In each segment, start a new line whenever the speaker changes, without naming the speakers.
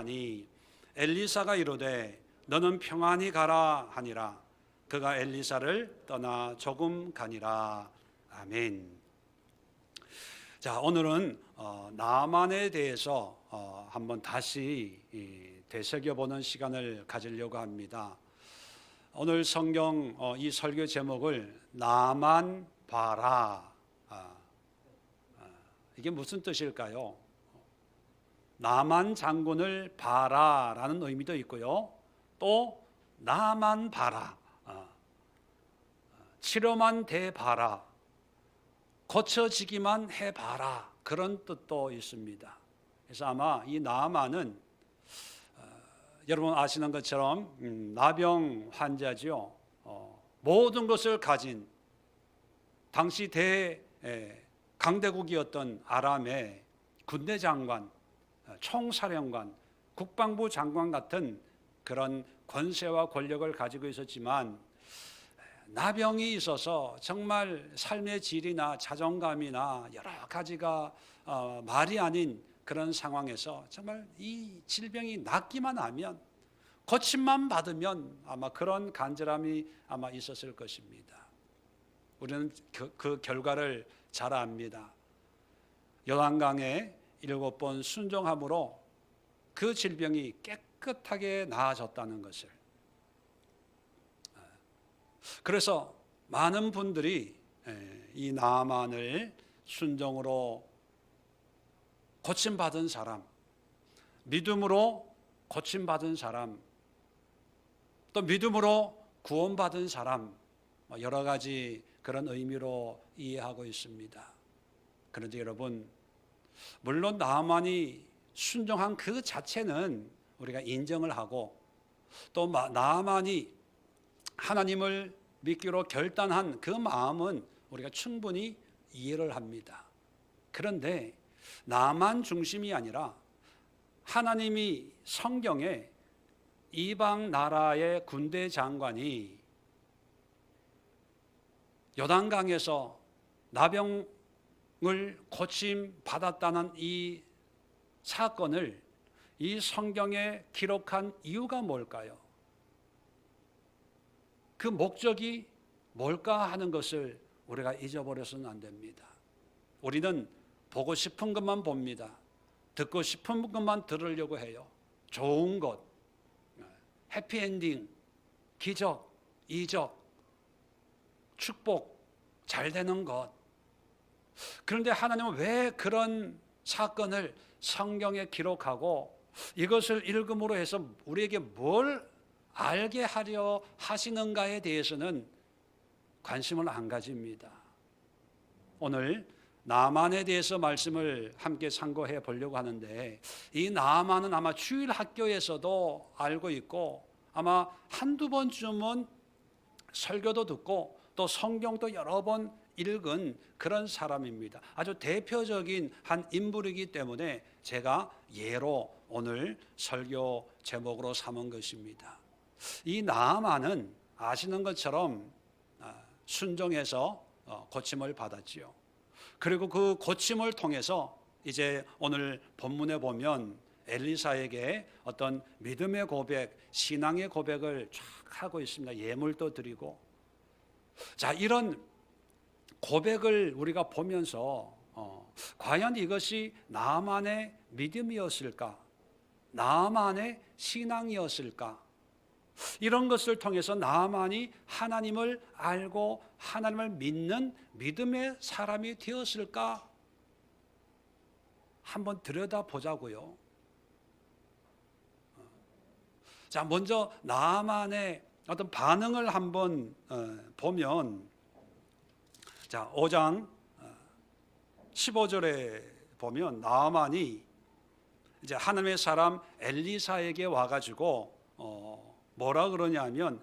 하니 엘리사가 이르되 너는 평안히 가라 하니라. 그가 엘리사를 떠나 조금 가니라. 아멘. 자, 오늘은 나아만에 대해서 한번 다시 되새겨보는 시간을 가지려고 합니다. 오늘 성경 이 설교 제목을 나만 봐라. 이게 무슨 뜻일까요? 나만 장군을 봐라라는 의미도 있고요. 또 나만 봐라. 치료만 대봐라. 고쳐지기만 해봐라. 그런 뜻도 있습니다. 그래서 아마 이 나만은 여러분 아시는 것처럼 나병 환자지요. 모든 것을 가진 당시 강대국이었던 아람의 군대 장관, 총사령관, 국방부 장관 같은 그런 권세와 권력을 가지고 있었지만 나병이 있어서 정말 삶의 질이나 자존감이나 여러 가지가 말이 아닌 그런 상황에서 정말 이 질병이 낫기만 하면, 고침만 받으면 아마 그런 간절함이 아마 있었을 것입니다. 우리는 그 결과를 잘 압니다. 요단강에 7번 순종함으로 그 질병이 깨끗하게 나아졌다는 것을. 그래서 많은 분들이 이 나아만을 순종으로 고침받은 사람, 믿음으로 고침받은 사람, 또 믿음으로 구원받은 사람, 여러 가지 그런 의미로 이해하고 있습니다. 그런데 여러분, 물론 나아만이 순종한 그 자체는 우리가 인정을 하고, 또 나아만이 하나님을 믿기로 결단한 그 마음은 우리가 충분히 이해를 합니다. 그런데 나만 중심이 아니라 하나님이 성경에 이방 나라의 군대 장관이 요단강에서 나병을 고침 받았다는 이 사건을 이 성경에 기록한 이유가 뭘까요? 그 목적이 뭘까 하는 것을 우리가 잊어버려서는 안 됩니다. 우리는 보고 싶은 것만 봅니다. 듣고 싶은 것만 들으려고 해요. 좋은 것, 해피엔딩, 기적, 이적, 축복, 잘 되는 것. 그런데 하나님은 왜 그런 사건을 성경에 기록하고 이것을 읽음으로 해서 우리에게 뭘 알게 하려 하시는가에 대해서는 관심을 안 가집니다. 오늘 나아만에 대해서 말씀을 함께 상고해 보려고 하는데, 이 나아만은 아마 주일 학교에서도 알고 있고 아마 한두 번쯤은 설교도 듣고 또 성경도 여러 번 읽은 그런 사람입니다. 아주 대표적인 한 인물이기 때문에 제가 예로 오늘 설교 제목으로 삼은 것입니다. 이 나아만은 아시는 것처럼 순종해서 고침을 받았지요. 그리고 그 고침을 통해서 이제 오늘 본문에 보면 엘리사에게 어떤 믿음의 고백, 신앙의 고백을 쫙 하고 있습니다. 예물도 드리고. 자, 이런 고백을 우리가 보면서 과연 이것이 나아만의 믿음이었을까? 나아만의 신앙이었을까? 이런 것을 통해서 나아만이 하나님을 알고 하나님을 믿는 믿음의 사람이 되었을까? 한번 들여다보자고요. 자, 먼저 나아만의 어떤 반응을 한번 보면, 자, 5장 15절에 보면 나아만이 이제 하나님의 사람 엘리사에게 와가지고 뭐라 그러냐면,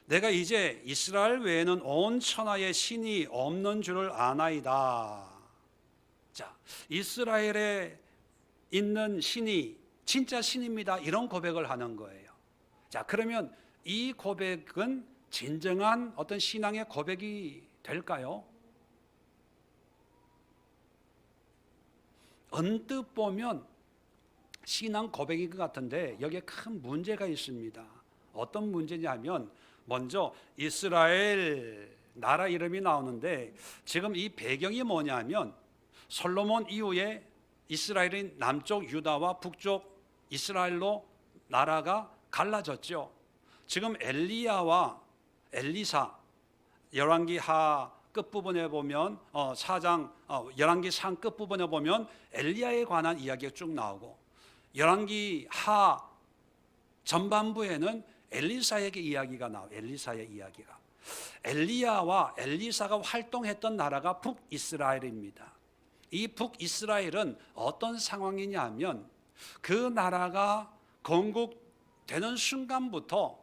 내가 이제 이스라엘 외에는 온 천하에 신이 없는 줄을 아나이다. 자, 이스라엘에 있는 신이 진짜 신입니다. 이런 고백을 하는 거예요. 자, 그러면 이 고백은 진정한 어떤 신앙의 고백이 될까요? 언뜻 보면 신앙 고백인 것 같은데 여기에 큰 문제가 있습니다. 어떤 문제냐면 먼저 이스라엘 나라 이름이 나오는데 지금 이 배경이 뭐냐면 솔로몬 이후에 이스라엘인 남쪽 유다와 북쪽 이스라엘로 나라가 갈라졌죠. 지금 엘리야와 엘리사 열왕기하 끝부분에 보면 4장 열왕기상 끝부분에 보면 엘리야에 관한 이야기가 쭉 나오고 열왕기하 전반부에는 엘리사에게 이야기가 나와요. 엘리사의 이야기가. 엘리야와 엘리사가 활동했던 나라가 북이스라엘입니다. 이 북이스라엘은 어떤 상황이냐 하면 그 나라가 건국되는 순간부터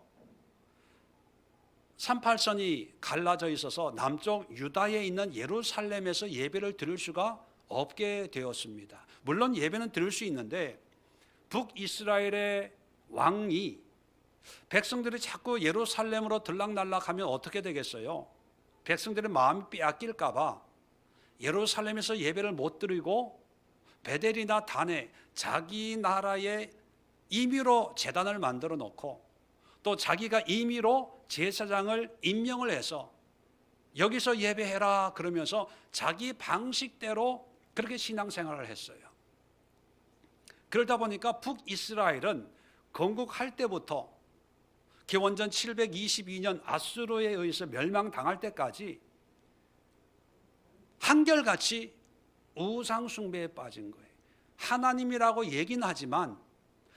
38선이 갈라져 있어서 남쪽 유다에 있는 예루살렘에서 예배를 드릴 수가 없게 되었습니다. 물론 예배는 드릴 수 있는데 북이스라엘의 왕이 백성들이 자꾸 예루살렘으로 들락날락하면 어떻게 되겠어요? 백성들의 마음이 빼앗길까 봐 예루살렘에서 예배를 못 드리고 베델이나 단에 자기 나라의 임의로 제단을 만들어 놓고 또 자기가 임의로 제사장을 임명을 해서 여기서 예배해라 그러면서 자기 방식대로 그렇게 신앙생활을 했어요. 그러다 보니까 북이스라엘은 건국할 때부터 기원전 722년 아수르에 의해서 멸망당할 때까지 한결같이 우상 숭배에 빠진 거예요. 하나님이라고 얘기는 하지만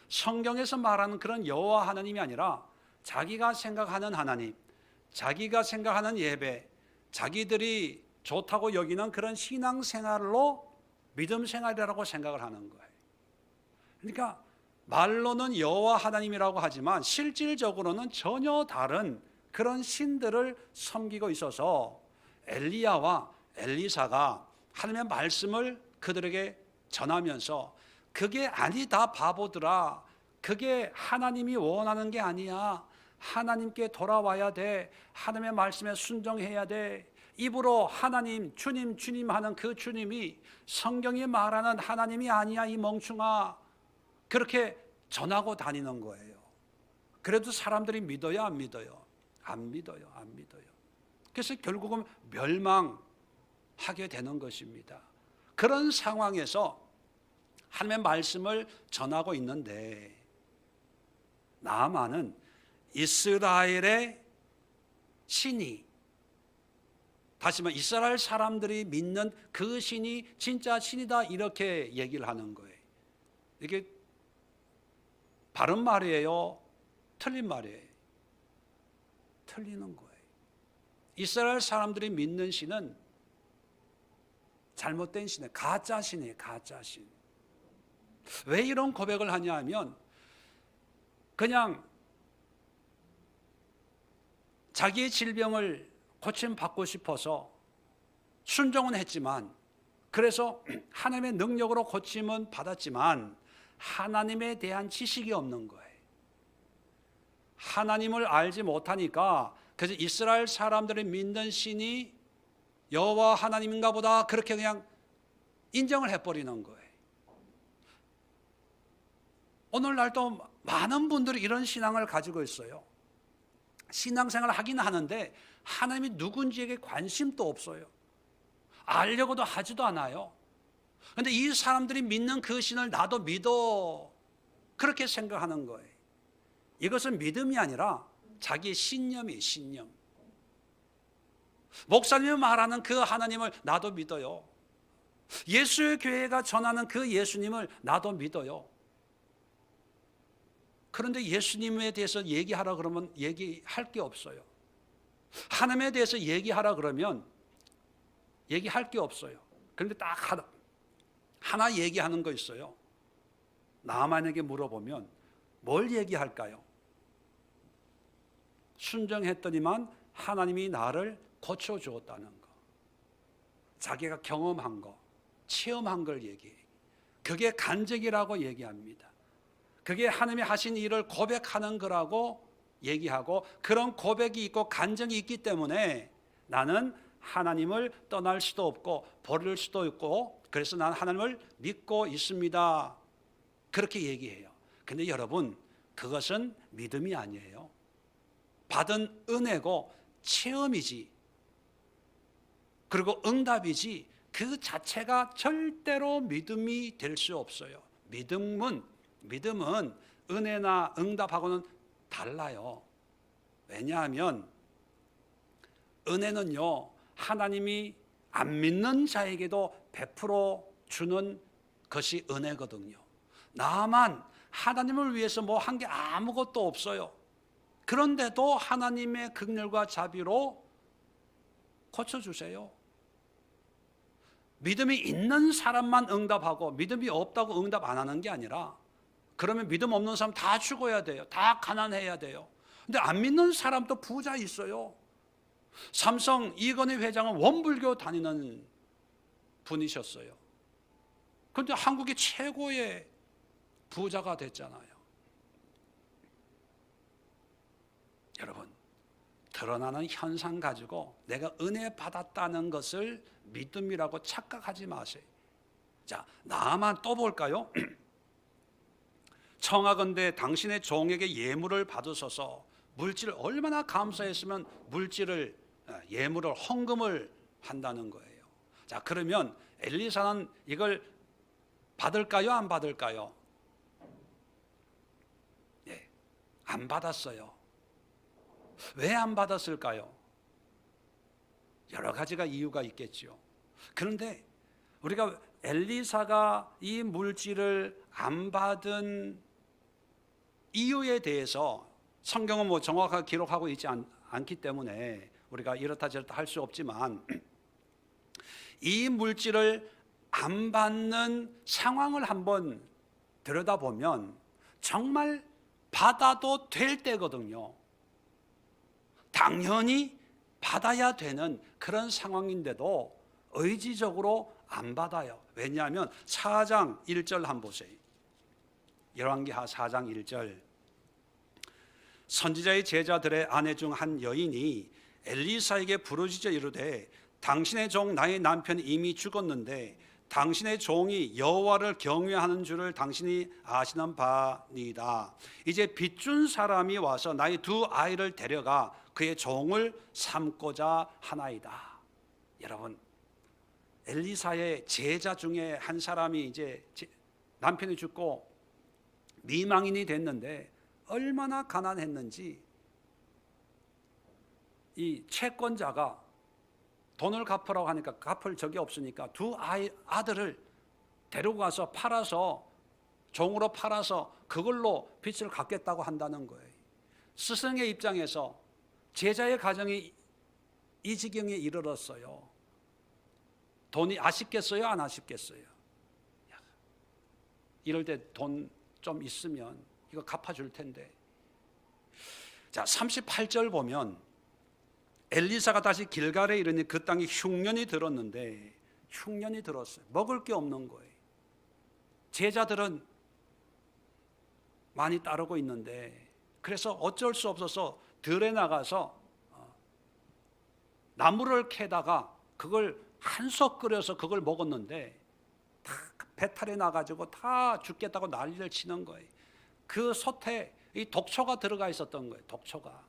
성경에서 말하는 그런 여호와 하나님이 아니라 자기가 생각하는 하나님, 자기가 생각하는 예배, 자기들이 좋다고 여기는 그런 신앙생활로 믿음 생활이라고 생각을 하는 거예요. 그러니까 말로는 여호와 하나님이라고 하지만 실질적으로는 전혀 다른 그런 신들을 섬기고 있어서 엘리야와 엘리사가 하나님의 말씀을 그들에게 전하면서 그게 아니다 바보들아, 그게 하나님이 원하는 게 아니야, 하나님께 돌아와야 돼, 하나님의 말씀에 순종해야 돼, 입으로 하나님 주님 주님 하는 그 주님이 성경이 말하는 하나님이 아니야 이 멍충아, 그렇게 전하고 다니는 거예요. 그래도 사람들이 믿어요 안 믿어요? 안 믿어요. 안 믿어요. 그래서 결국은 멸망하게 되는 것입니다. 그런 상황에서 하나님의 말씀을 전하고 있는데 나아만은 이스라엘의 신이, 다시 말해 이스라엘 사람들이 믿는 그 신이 진짜 신이다 이렇게 얘기를 하는 거예요. 이게 바른 말이에요? 틀린 말이에요? 틀리는 거예요. 이스라엘 사람들이 믿는 신은 잘못된 신이에요. 가짜 신이에요. 가짜 신. 왜 이런 고백을 하냐 하면 그냥 자기의 질병을 고침받고 싶어서 순종은 했지만, 그래서 하나님의 능력으로 고침은 받았지만 하나님에 대한 지식이 없는 거예요. 하나님을 알지 못하니까 그래서 이스라엘 사람들이 믿는 신이 여호와 하나님인가 보다 그렇게 그냥 인정을 해버리는 거예요. 오늘날도 많은 분들이 이런 신앙을 가지고 있어요. 신앙생활을 하긴 하는데 하나님이 누군지에게 관심도 없어요. 알려고도 하지도 않아요. 그런데 이 사람들이 믿는 그 신을 나도 믿어 그렇게 생각하는 거예요. 이것은 믿음이 아니라 자기의 신념이에요. 신념. 목사님이 말하는 그 하나님을 나도 믿어요. 예수의 교회가 전하는 그 예수님을 나도 믿어요. 그런데 예수님에 대해서 얘기하라 그러면 얘기할 게 없어요. 하나님에 대해서 얘기하라 그러면 얘기할 게 없어요. 그런데 딱 하나 얘기하는 거 있어요. 나만에게 물어보면 뭘 얘기할까요? 순종했더니만 하나님이 나를 고쳐주었다는 거, 자기가 경험한 거, 체험한 걸 얘기해요. 그게 간증이라고 얘기합니다. 그게 하나님이 하신 일을 고백하는 거라고 얘기하고, 그런 고백이 있고 간증이 있기 때문에 나는 하나님을 떠날 수도 없고 버릴 수도 없고, 그래서 나는 하나님을 믿고 있습니다. 그렇게 얘기해요. 근데 여러분, 그것은 믿음이 아니에요. 받은 은혜고 체험이지, 그리고 응답이지, 그 자체가 절대로 믿음이 될 수 없어요. 믿음은 은혜나 응답하고는 달라요. 왜냐하면 은혜는요, 하나님이 안 믿는 자에게도 베풀어 주는 것이 은혜거든요. 나만 하나님을 위해서 뭐 한 게 아무것도 없어요. 그런데도 하나님의 긍휼과 자비로 고쳐주세요. 믿음이 있는 사람만 응답하고 믿음이 없다고 응답 안 하는 게 아니라, 그러면 믿음 없는 사람 다 죽어야 돼요. 다 가난해야 돼요. 근데 안 믿는 사람도 부자 있어요. 삼성 이건희 회장은 원불교 다니는 분이셨어요. 그런데 한국의 최고의 부자가 됐잖아요. 여러분, 드러나는 현상 가지고 내가 은혜 받았다는 것을 믿음이라고 착각하지 마세요. 자, 나만 또 볼까요? 청하건대 당신의 종에게 예물을 받으소서. 물질을 얼마나 감사했으면 물질을, 예물을, 헌금을 한다는 거예요. 자, 그러면 엘리사는 이걸 받을까요? 안 받을까요? 예, 안 받았어요. 왜 안 받았을까요? 여러 가지가 이유가 있겠죠. 그런데 우리가 엘리사가 이 물질을 안 받은 이유에 대해서 성경은 뭐 정확하게 기록하고 있지 않기 때문에 우리가 이렇다 저렇다 할 수 없지만, 이 물질을 안 받는 상황을 한번 들여다보면 정말 받아도 될 때거든요. 당연히 받아야 되는 그런 상황인데도 의지적으로 안 받아요. 왜냐하면 4장 1절 한번 보세요. 열왕기하 4장 1절. 선지자의 제자들의 아내 중 한 여인이 엘리사에게 부르짖어 이르되, 당신의 종 나의 남편이 이미 죽었는데 당신의 종이 여호와를 경외하는 줄을 당신이 아시는 바니이다. 이제 빚준 사람이 와서 나의 두 아이를 데려가 그의 종을 삼고자 하나이다. 여러분, 엘리사의 제자 중에 한 사람이 이제 남편이 죽고 미망인이 됐는데 얼마나 가난했는지, 이 채권자가 돈을 갚으라고 하니까 갚을 적이 없으니까 두 아들을 데리고 가서 팔아서, 종으로 팔아서 그걸로 빚을 갚겠다고 한다는 거예요. 스승의 입장에서 제자의 가정이 이 지경에 이르렀어요. 돈이 아쉽겠어요? 안 아쉽겠어요? 이럴 때 돈 좀 있으면 이거 갚아줄 텐데. 자, 38절 보면 엘리사가 다시 길갈에 이르니 그 땅에 흉년이 들었는데, 흉년이 들었어요. 먹을 게 없는 거예요. 제자들은 많이 따르고 있는데, 그래서 어쩔 수 없어서 들에 나가서 나무를 캐다가 그걸 한솥 끓여서 그걸 먹었는데 다 배탈이 나가지고 다 죽겠다고 난리를 치는 거예요. 그 솥에 이 독초가 들어가 있었던 거예요. 독초가.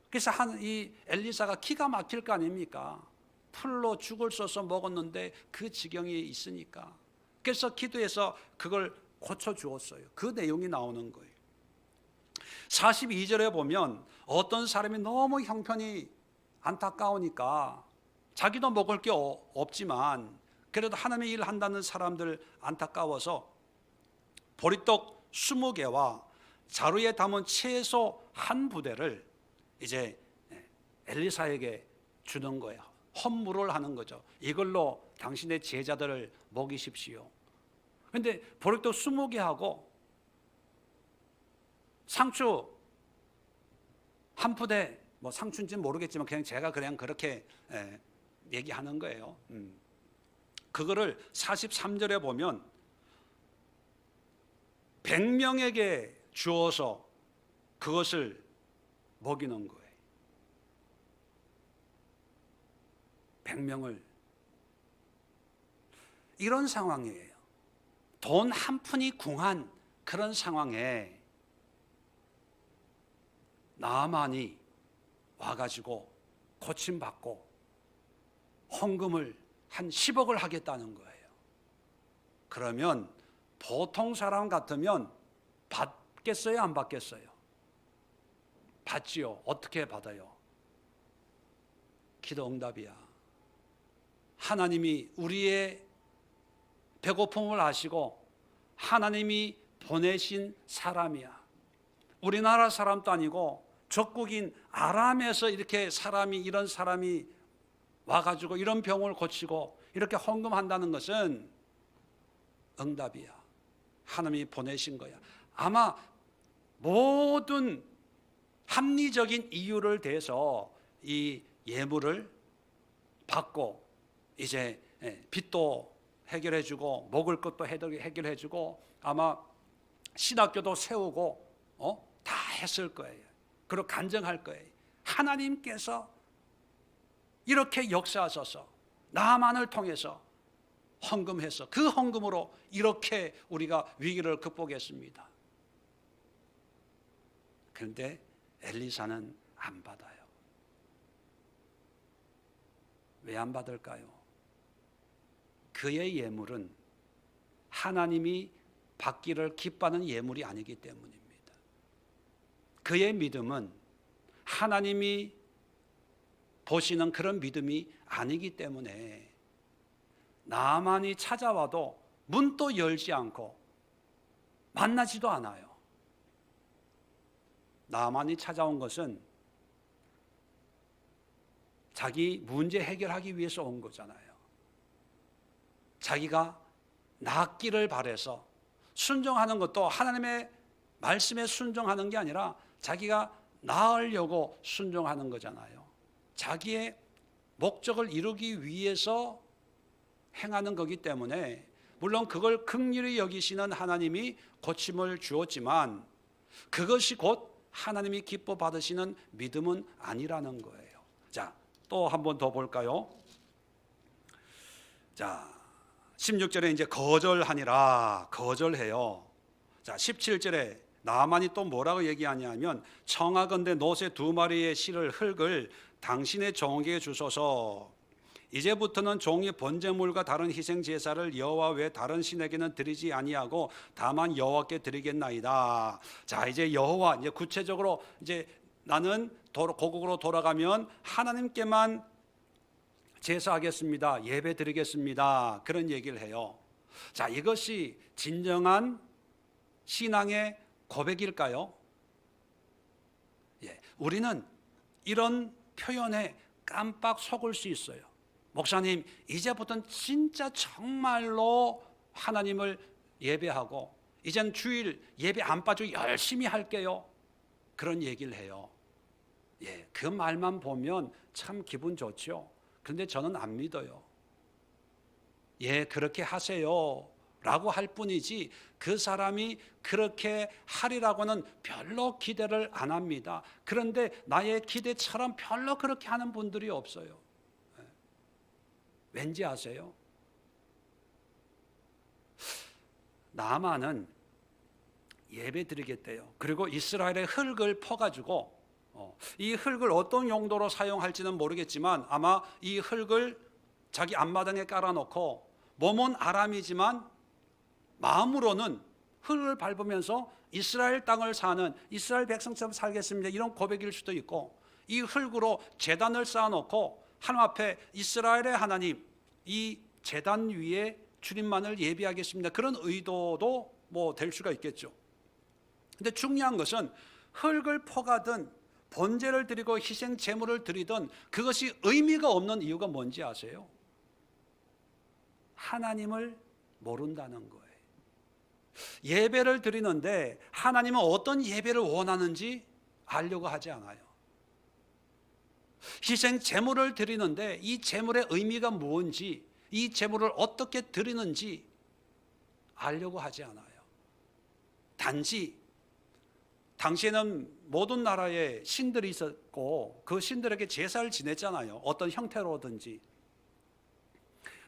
그래서 이 엘리사가 기가 막힐 거 아닙니까? 풀로 죽을 써서 먹었는데 그 지경이 있으니까. 그래서 기도해서 그걸 고쳐주었어요. 그 내용이 나오는 거예요. 42절에 보면 어떤 사람이 너무 형편이 안타까우니까 자기도 먹을 게 없지만 그래도 하나님의 일을 한다는 사람들 안타까워서 보리떡 20개와 자루에 담은 채소 한 부대를 이제 엘리사에게 주는 거예요. 헌물을 하는 거죠. 이걸로 당신의 제자들을 먹이십시오. 그런데 보리떡 20개하고 상추 한 푸대, 뭐 상추인지는 모르겠지만 그냥 제가 그냥 그렇게 얘기하는 거예요. 그거를 43절에 보면 100명에게 주어서 그것을 먹이는 거예요. 100명을. 이런 상황이에요. 돈 한 푼이 궁한 그런 상황에 나아만이 와가지고 고침받고 헌금을 한 10억을 하겠다는 거예요. 그러면 보통 사람 같으면 받겠어요, 안 받겠어요? 받지요. 어떻게 받아요? 기도 응답이야. 하나님이 우리의 배고픔을 아시고 하나님이 보내신 사람이야. 우리나라 사람도 아니고 적국인 아람에서 이렇게 이런 사람이 와가지고 이런 병을 고치고 이렇게 헌금한다는 것은 응답이야. 하나님이 보내신 거야. 아마 모든 합리적인 이유를 대서 이 예물을 받고 이제 빚도 해결해주고 먹을 것도 해결해주고 아마 신학교도 세우고 다 했을 거예요. 그리고 간증할 거예요. 하나님께서 이렇게 역사하셔서 나만을 통해서 헌금해서 그 헌금으로 이렇게 우리가 위기를 극복했습니다. 그런데 엘리사는 안 받아요. 왜 안 받을까요? 그의 예물은 하나님이 받기를 기뻐하는 예물이 아니기 때문입니다. 그의 믿음은 하나님이 보시는 그런 믿음이 아니기 때문에 나만이 찾아와도 문도 열지 않고 만나지도 않아요. 나만이 찾아온 것은 자기 문제 해결하기 위해서 온 거잖아요. 자기가 낫기를 바라서 순종하는 것도 하나님의 말씀에 순종하는 게 아니라 자기가 나으려고 순종하는 거잖아요. 자기의 목적을 이루기 위해서 행하는 거기 때문에 물론 그걸 긍휼히 여기시는 하나님이 고침을 주었지만 그것이 곧 하나님이 기뻐 받으시는 믿음은 아니라는 거예요. 자, 또 한 번 더 볼까요? 자, 16절에 이제 거절하니라, 거절해요. 자, 17절에 나만이 또 뭐라고 얘기하냐면 청하건대 노새 2마리의 실을 흙을 당신의 종에게 주소서. 이제부터는 종이 번제물과 다른 희생 제사를 여호와 외 다른 신에게는 드리지 아니하고 다만 여호와께 드리겠나이다. 자, 이제 여호와, 이제 구체적으로 이제 나는 고국으로 돌아가면 하나님께만 제사하겠습니다. 예배 드리겠습니다. 그런 얘기를 해요. 자, 이것이 진정한 신앙의 고백일까요? 예, 우리는 이런 표현에 깜빡 속을 수 있어요. 목사님, 이제부터는 진짜 정말로 하나님을 예배하고 이젠 주일 예배 안 빠지고 열심히 할게요. 그런 얘기를 해요. 예, 그 말만 보면 참 기분 좋죠. 그런데 저는 안 믿어요. 예, 그렇게 하세요 라고 할 뿐이지 그 사람이 그렇게 하리라고는 별로 기대를 안 합니다. 그런데 나의 기대처럼 별로 그렇게 하는 분들이 없어요. 왠지 아세요? 나아만은 예배 드리겠대요. 그리고 이스라엘의 흙을 퍼가지고 이 흙을 어떤 용도로 사용할지는 모르겠지만 아마 이 흙을 자기 앞마당에 깔아놓고 몸은 아람이지만 마음으로는 흙을 밟으면서 이스라엘 땅을 사는 이스라엘 백성처럼 살겠습니다. 이런 고백일 수도 있고 이 흙으로 제단을 쌓아놓고 하나님 앞에 이스라엘의 하나님 이 제단 위에 주님만을 예배하겠습니다. 그런 의도도 뭐 될 수가 있겠죠. 근데 중요한 것은 흙을 퍼가든 번제를 드리고 희생 제물을 드리든 그것이 의미가 없는 이유가 뭔지 아세요? 하나님을 모른다는 거예요. 예배를 드리는데 하나님은 어떤 예배를 원하는지 알려고 하지 않아요. 희생 제물을 드리는데 이 제물의 의미가 뭔지, 이 제물을 어떻게 드리는지 알려고 하지 않아요. 단지 당시에는 모든 나라에 신들이 있었고 그 신들에게 제사를 지냈잖아요. 어떤 형태로든지.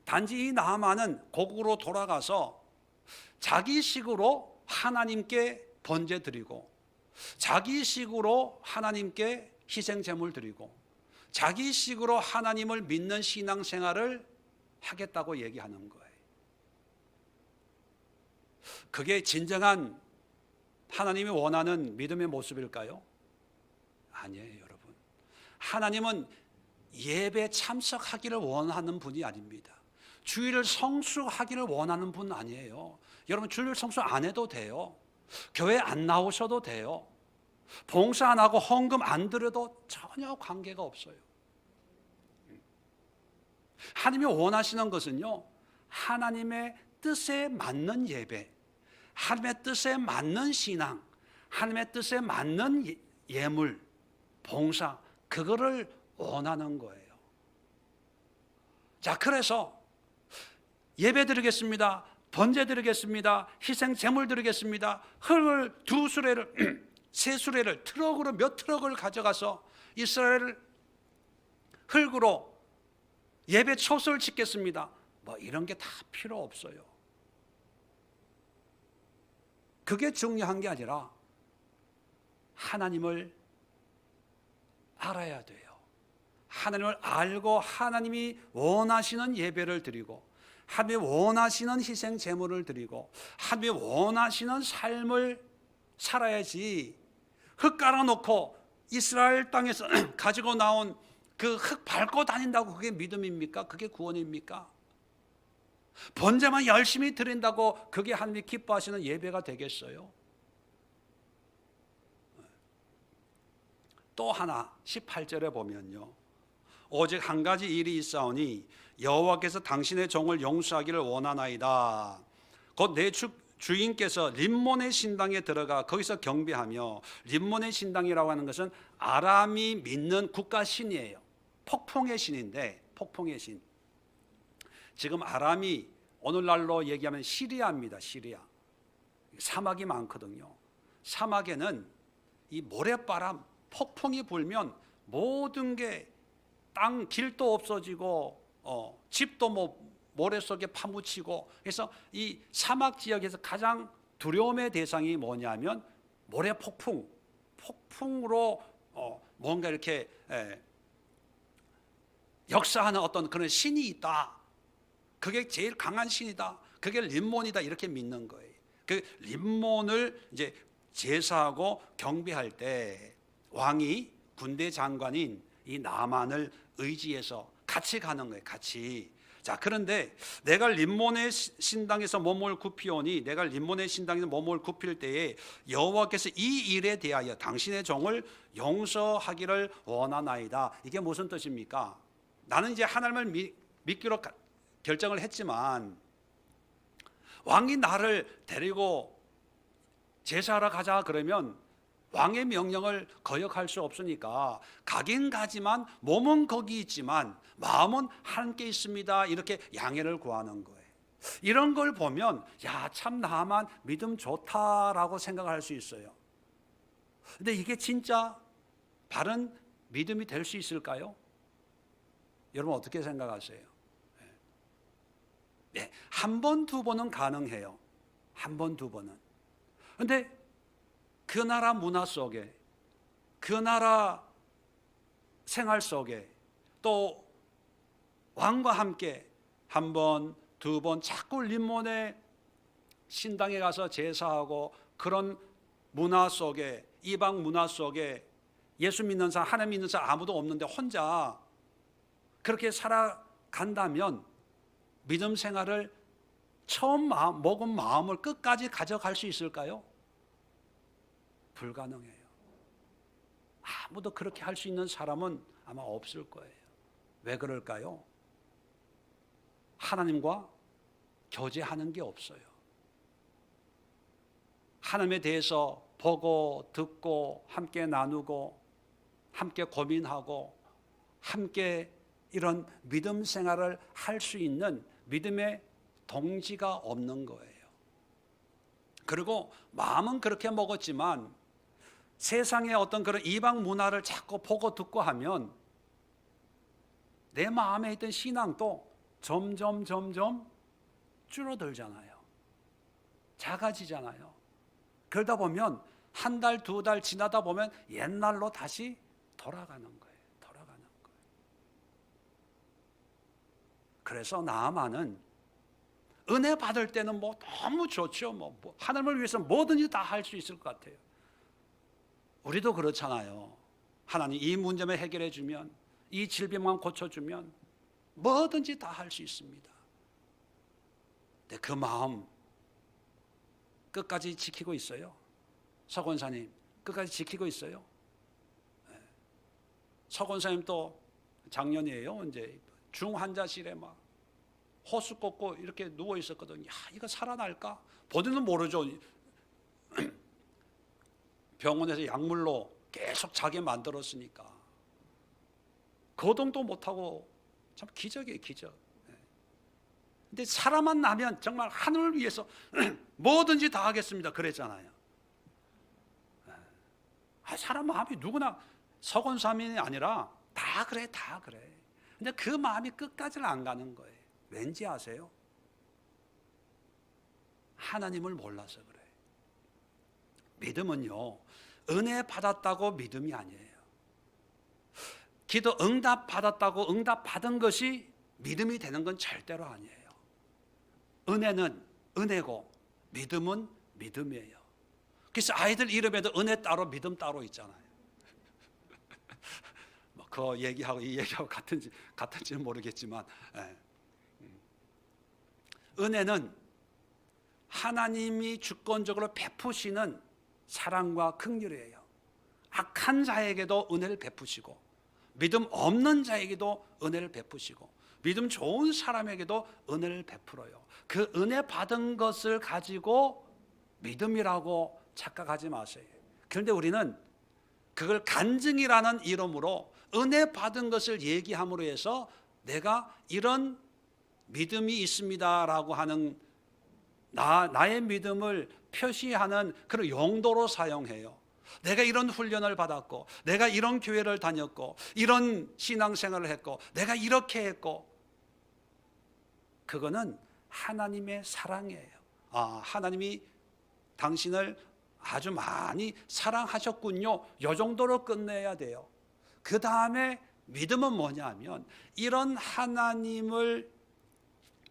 단지 이 나아만은 고국으로 돌아가서 자기식으로 하나님께 번제 드리고, 자기식으로 하나님께 희생 제물 드리고, 자기식으로 하나님을 믿는 신앙생활을 하겠다고 얘기하는 거예요. 그게 진정한 하나님이 원하는 믿음의 모습일까요? 아니에요, 여러분. 하나님은 예배 참석하기를 원하는 분이 아닙니다. 주일을 성수하기를 원하는 분 아니에요. 여러분, 주일 성수 안 해도 돼요. 교회 안 나오셔도 돼요. 봉사 안 하고 헌금 안 드려도 전혀 관계가 없어요. 하나님이 원하시는 것은요, 하나님의 뜻에 맞는 예배, 하나님의 뜻에 맞는 신앙, 하나님의 뜻에 맞는 예물, 봉사, 그거를 원하는 거예요. 자, 그래서 예배 드리겠습니다, 번제 드리겠습니다, 희생 제물 드리겠습니다, 흙을 2수레를 3수레를 트럭으로 몇 트럭을 가져가서 이스라엘 흙으로 예배 초소를 짓겠습니다, 뭐 이런 게 다 필요 없어요. 그게 중요한 게 아니라 하나님을 알아야 돼요. 하나님을 알고 하나님이 원하시는 예배를 드리고, 하나님이 원하시는 희생 제물을 드리고, 하나님이 원하시는 삶을 살아야지, 흙 깔아놓고 이스라엘 땅에서 가지고 나온 그 흙 밟고 다닌다고 그게 믿음입니까? 그게 구원입니까? 번제만 열심히 드린다고 그게 하나님이 기뻐하시는 예배가 되겠어요? 또 하나 18절에 보면요, 오직 한 가지 일이 있사오니 여호와께서 당신의 종을 용서하기를 원하나이다. 곧 내 주인께서 림몬의 신당에 들어가 거기서 경배하며, 림몬의 신당이라고 하는 것은 아람이 믿는 국가 신이에요. 폭풍의 신인데, 폭풍의 신. 지금 아람이 오늘날로 얘기하면 시리아입니다. 시리아. 사막이 많거든요. 사막에는 이 모래바람, 폭풍이 불면 모든 게 땅 길도 없어지고 집도 뭐 모래 속에 파묻히고, 그래서 이 사막 지역에서 가장 두려움의 대상이 뭐냐면 모래 폭풍으로 뭔가 이렇게 역사하는 어떤 그런 신이 있다. 그게 제일 강한 신이다. 그게 림몬이다. 이렇게 믿는 거예요. 그 림몬을 이제 제사하고 경배할 때 왕이 군대 장관인 이 나만을 의지해서 같이 가는 거예요. 같이. 자, 그런데 내가 림몬의 신당에서 몸을 굽히오니, 내가 림몬의 신당에서 몸을 굽힐 때에 여호와께서 이 일에 대하여 당신의 종을 용서하기를 원하나이다. 이게 무슨 뜻입니까? 나는 이제 하나님을 믿기로 결정을 했지만 왕이 나를 데리고 제사하러 가자 그러면 왕의 명령을 거역할 수 없으니까 가긴 가지만 몸은 거기 있지만 마음은 함께 있습니다. 이렇게 양해를 구하는 거예요. 이런 걸 보면 야, 참 나만 믿음 좋다라고 생각할 수 있어요. 근데 이게 진짜 바른 믿음이 될 수 있을까요? 여러분 어떻게 생각하세요? 네, 한 번, 두 번은 가능해요. 한 번, 두 번은. 그런데 그 나라 문화 속에, 그 나라 생활 속에 또 왕과 함께 한 번, 두 번 자꾸 림몬의 신당에 가서 제사하고, 그런 문화 속에, 이방 문화 속에 예수 믿는 사람, 하나님 믿는 사람 아무도 없는데 혼자 그렇게 살아간다면 믿음 생활을 처음 먹은 마음을 끝까지 가져갈 수 있을까요? 불가능해요. 아무도 그렇게 할 수 있는 사람은 아마 없을 거예요. 왜 그럴까요? 하나님과 교제하는 게 없어요. 하나님에 대해서 보고 듣고 함께 나누고 함께 고민하고 함께 이런 믿음 생활을 할 수 있는 믿음의 동지가 없는 거예요. 그리고 마음은 그렇게 먹었지만 세상의 어떤 그런 이방 문화를 자꾸 보고 듣고 하면 내 마음에 있던 신앙도 점점 줄어들잖아요. 작아지잖아요. 그러다 보면 한 달, 두 달 지나다 보면 옛날로 다시 돌아가는 거예요. 그래서 나아만은 은혜 받을 때는 뭐 너무 좋죠. 뭐 하나님을 위해서 뭐든지 다 할 수 있을 것 같아요. 우리도 그렇잖아요. 하나님 이 문제만 해결해 주면, 이 질병만 고쳐주면 뭐든지 다 할 수 있습니다. 근데 그 마음 끝까지 지키고 있어요? 서 권사님 끝까지 지키고 있어요? 서 권사님 또 작년이에요. 언제 중환자실에 막 호수 꽂고 이렇게 누워 있었거든요. 야, 이거 살아날까? 본인은 모르죠. 병원에서 약물로 계속 자게 만들었으니까 거동도 못하고 참 기적이에요, 기적. 근데 살아만 나면 정말 하늘을 위해서 뭐든지 다 하겠습니다 그랬잖아요. 사람 마음이 누구나 서건삼인이 아니라 다 그래. 근데 그 마음이 끝까지는 안 가는 거예요. 왠지 아세요? 하나님을 몰라서 그래요. 믿음은요, 은혜 받았다고 믿음이 아니에요. 기도 응답 받았다고 응답 받은 것이 믿음이 되는 건 절대로 아니에요. 은혜는 은혜고 믿음은 믿음이에요. 그래서 아이들 이름에도 은혜 따로 믿음 따로 있잖아요. 뭐 그 얘기하고 이 얘기하고 같은지는 모르겠지만, 은혜는 하나님이 주권적으로 베푸시는 사랑과 긍휼이에요. 악한 자에게도 은혜를 베푸시고, 믿음 없는 자에게도 은혜를 베푸시고, 믿음 좋은 사람에게도 은혜를 베풀어요. 그 은혜 받은 것을 가지고 믿음이라고 착각하지 마세요. 그런데 우리는 그걸 간증이라는 이름으로 은혜 받은 것을 얘기함으로 해서 내가 이런 믿음이 있습니다라고 하는 나의 믿음을 표시하는 그런 용도로 사용해요. 내가 이런 훈련을 받았고, 내가 이런 교회를 다녔고, 이런 신앙생활을 했고, 내가 이렇게 했고, 그거는 하나님의 사랑이에요. 하나님이 당신을 아주 많이 사랑하셨군요. 이 정도로 끝내야 돼요. 그 다음에 믿음은 뭐냐면, 이런 하나님을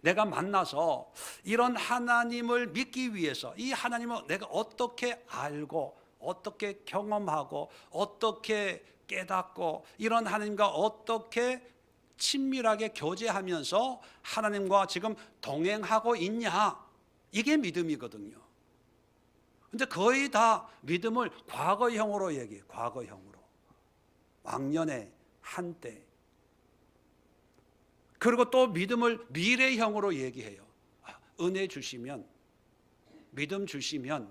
내가 만나서 이런 하나님을 믿기 위해서 이 하나님을 내가 어떻게 알고, 어떻게 경험하고, 어떻게 깨닫고, 이런 하나님과 어떻게 친밀하게 교제하면서 하나님과 지금 동행하고 있냐, 이게 믿음이거든요. 근데 거의 다 믿음을 과거형으로 얘기해요. 과거형으로. 왕년에, 한때. 그리고 또 믿음을 미래형으로 얘기해요. 은혜 주시면, 믿음 주시면,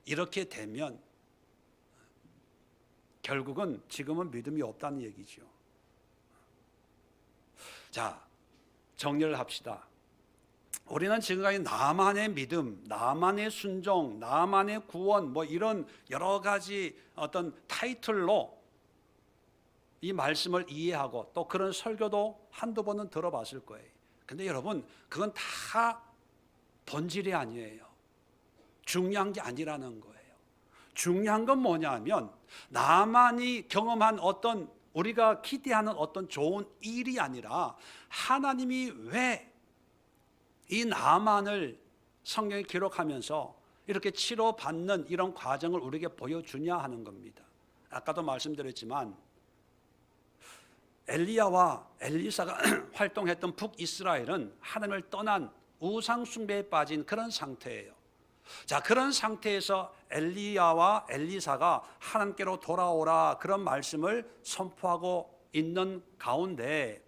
이렇게 되면, 결국은 지금은 믿음이 없다는 얘기죠. 자, 정리를 합시다. 우리는 지금까지 나만의 믿음, 나만의 순종, 나만의 구원, 뭐 이런 여러 가지 어떤 타이틀로 이 말씀을 이해하고, 또 그런 설교도 한두 번은 들어봤을 거예요. 근데 여러분, 그건 다 본질이 아니에요. 중요한 게 아니라는 거예요. 중요한 건 뭐냐면, 나만이 경험한 어떤, 우리가 기대하는 어떤 좋은 일이 아니라, 하나님이 왜 이 나만을 성경에 기록하면서 이렇게 치료받는 이런 과정을 우리에게 보여주냐 하는 겁니다. 아까도 말씀드렸지만, 엘리야와 엘리사가 활동했던 북이스라엘은 하나님을 떠난 우상 숭배에 빠진 그런 상태예요. 자, 그런 상태에서 엘리야와 엘리사가 하나님께로 돌아오라, 그런 말씀을 선포하고 있는 가운데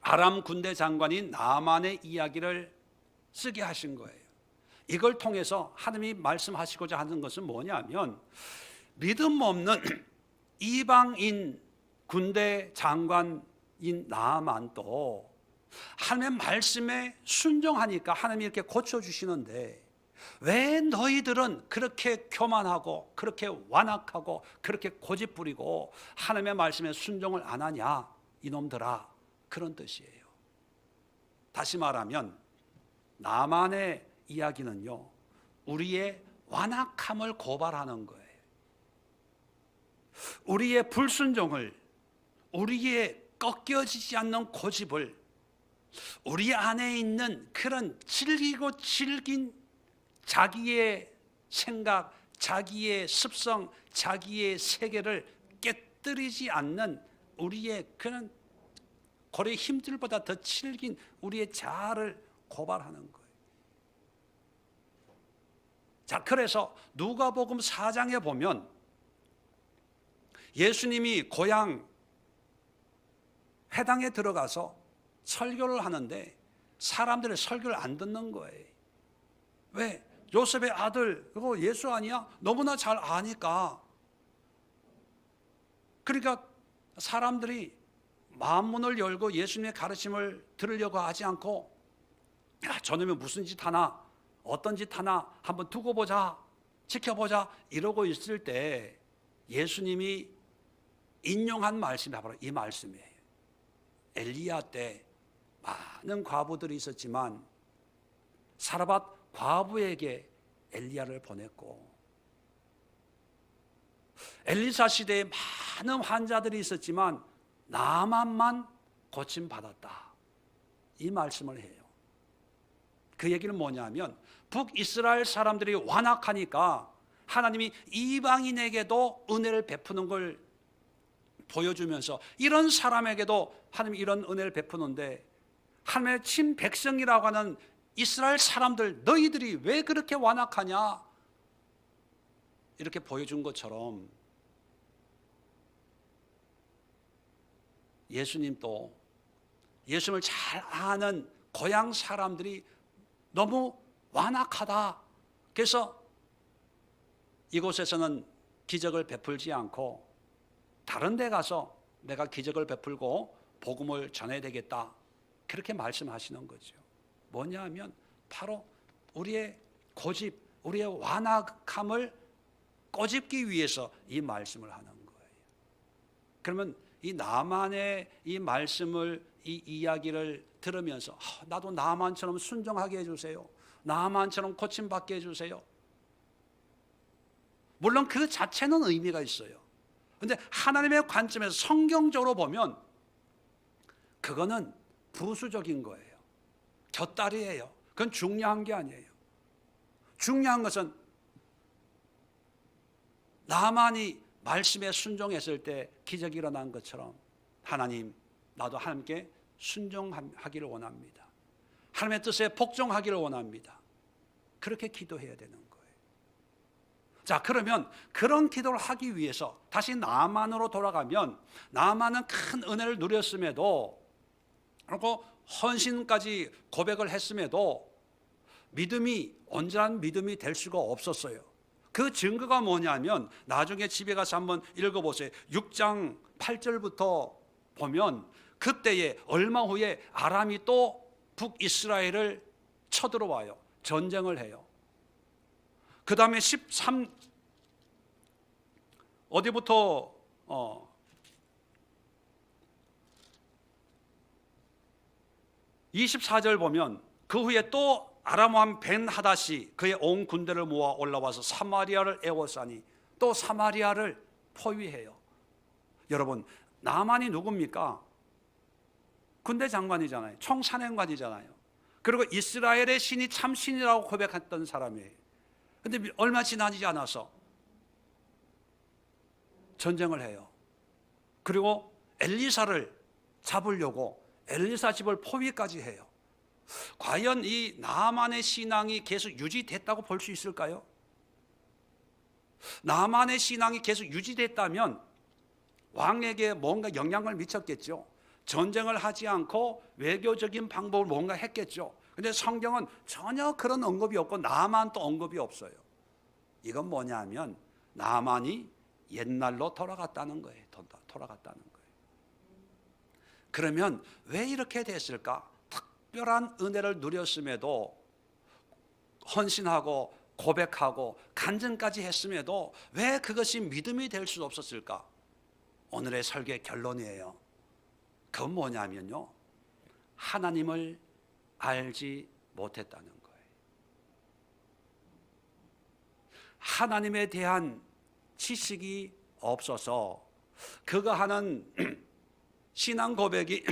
아람 군대 장관인 나만의 이야기를 쓰게 하신 거예요. 이걸 통해서 하나님이 말씀하시고자 하는 것은 뭐냐면, 믿음 없는 이방인 군대 장관인 나만도 하나님의 말씀에 순종하니까 하나님이 이렇게 고쳐주시는데, 왜 너희들은 그렇게 교만하고 그렇게 완악하고 그렇게 고집부리고 하나님의 말씀에 순종을 안 하냐 이놈들아, 그런 뜻이에요. 다시 말하면 나만의 이야기는요, 우리의 완악함을 고발하는 거예요. 우리의 불순종을, 우리의 꺾여지지 않는 고집을, 우리 안에 있는 그런 질기고 질긴 자기의 생각, 자기의 습성, 자기의 세계를 깨뜨리지 않는 우리의 그런 고래 힘들보다 더 질긴 우리의 자아를 고발하는 거예요. 자, 그래서 누가복음 4장에 보면 예수님이 고향 회당에 들어가서 설교를 하는데 사람들의 설교를 안 듣는 거예요. 왜? 요셉의 아들, 그거 예수 아니야? 너무나 잘 아니까. 그러니까 사람들이 마음문을 열고 예수님의 가르침을 들으려고 하지 않고, 야, 저놈이 무슨 짓 하나, 어떤 짓 하나 한번 두고 보자, 지켜보자 이러고 있을 때 예수님이 인용한 말씀이 바로 이 말씀이에요. 엘리야 때 많은 과부들이 있었지만 사르밧 과부에게 엘리야를 보냈고, 엘리사 시대에 많은 환자들이 있었지만 나만만 고침받았다, 이 말씀을 해요. 그 얘기는 뭐냐면 북이스라엘 사람들이 완악하니까 하나님이 이방인에게도 은혜를 베푸는 걸 보여주면서 이런 사람에게도 하나님이 이런 은혜를 베푸는데, 하나님의 친백성이라고 하는 이스라엘 사람들, 너희들이 왜 그렇게 완악하냐, 이렇게 보여준 것처럼 예수님도 예수님을 잘 아는 고향 사람들이 너무 완악하다, 그래서 이곳에서는 기적을 베풀지 않고 다른 데 가서 내가 기적을 베풀고 복음을 전해야 되겠다, 그렇게 말씀하시는 거죠. 뭐냐 하면 바로 우리의 고집, 우리의 완악함을 꼬집기 위해서 이 말씀을 하는 거예요. 그러면 이 나만의 이 말씀을, 이 이야기를 들으면서 나도 나만처럼 순종하게 해주세요, 나만처럼 고침받게 해주세요. 물론 그 자체는 의미가 있어요. 그런데 하나님의 관점에서 성경적으로 보면 그거는 부수적인 거예요. 곁다리예요. 그건 중요한 게 아니에요. 중요한 것은 나만이 말씀에 순종했을 때 기적이 일어난 것처럼, 하나님, 나도 하나님께 순종하기를 원합니다. 하나님의 뜻에 복종하기를 원합니다. 그렇게 기도해야 되는 거예요. 자, 그러면 그런 기도를 하기 위해서 다시 나만으로 돌아가면, 나만은 큰 은혜를 누렸음에도, 그리고 헌신까지 고백을 했음에도 믿음이 온전한 믿음이 될 수가 없었어요. 그 증거가 뭐냐면 나중에 집에 가서 한번 읽어보세요. 6장 8절부터 보면 그때에 얼마 후에 아람이 또 북이스라엘을 쳐들어와요. 전쟁을 해요. 그 다음에 어디부터 24절 보면 그 후에 또 아람 왕 벤하닷이 그의 온 군대를 모아 올라와서 사마리아를 에워싸니 또 사마리아를 포위해요. 여러분, 나만이 누굽니까? 군대 장관이잖아요. 총사령관이잖아요. 그리고 이스라엘의 신이 참 신이라고 고백했던 사람이에요. 그런데 얼마 지나지 않아서 전쟁을 해요. 그리고 엘리사를 잡으려고 엘리사 집을 포위까지 해요. 과연 이 나만의 신앙이 계속 유지됐다고 볼 수 있을까요? 나만의 신앙이 계속 유지됐다면 왕에게 뭔가 영향을 미쳤겠죠. 전쟁을 하지 않고 외교적인 방법을 뭔가 했겠죠. 근데 성경은 전혀 그런 언급이 없고 나만 또 언급이 없어요. 이건 뭐냐면 나만이 옛날로 돌아갔다는 거예요. 돌아갔다는 거예요. 그러면 왜 이렇게 됐을까? 특별한 은혜를 누렸음에도, 헌신하고 고백하고 간증까지 했음에도 왜 그것이 믿음이 될 수 없었을까? 오늘의 설교의 결론이에요. 그건 뭐냐면요, 하나님을 알지 못했다는 거예요. 하나님에 대한 지식이 없어서 그가 하는 신앙 고백이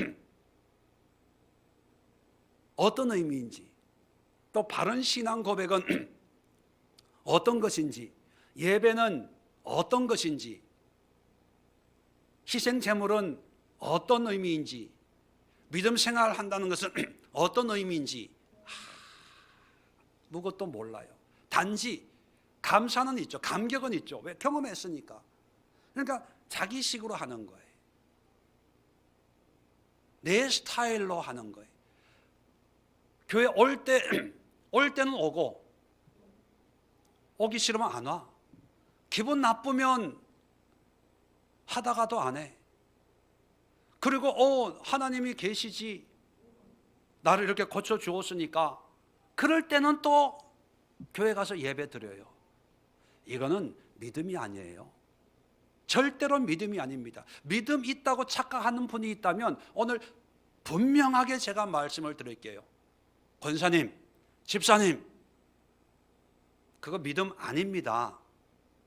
어떤 의미인지, 또 바른 신앙 고백은 어떤 것인지, 예배는 어떤 것인지, 희생 제물은 어떤 의미인지, 믿음 생활을 한다는 것은 어떤 의미인지 아무것도 몰라요. 단지 감사는 있죠. 감격은 있죠. 왜? 경험했으니까. 그러니까 자기식으로 하는 거예요. 내 스타일로 하는 거예요. 교회 올 때는 오고, 오기 싫으면 안 와. 기분 나쁘면 하다가도 안 해. 그리고 하나님이 계시지, 나를 이렇게 고쳐 주었으니까 그럴 때는 또 교회 가서 예배 드려요. 이거는 믿음이 아니에요. 절대로 믿음이 아닙니다. 믿음 있다고 착각하는 분이 있다면 오늘 분명하게 제가 말씀을 드릴게요. 권사님, 집사님, 그거 믿음 아닙니다.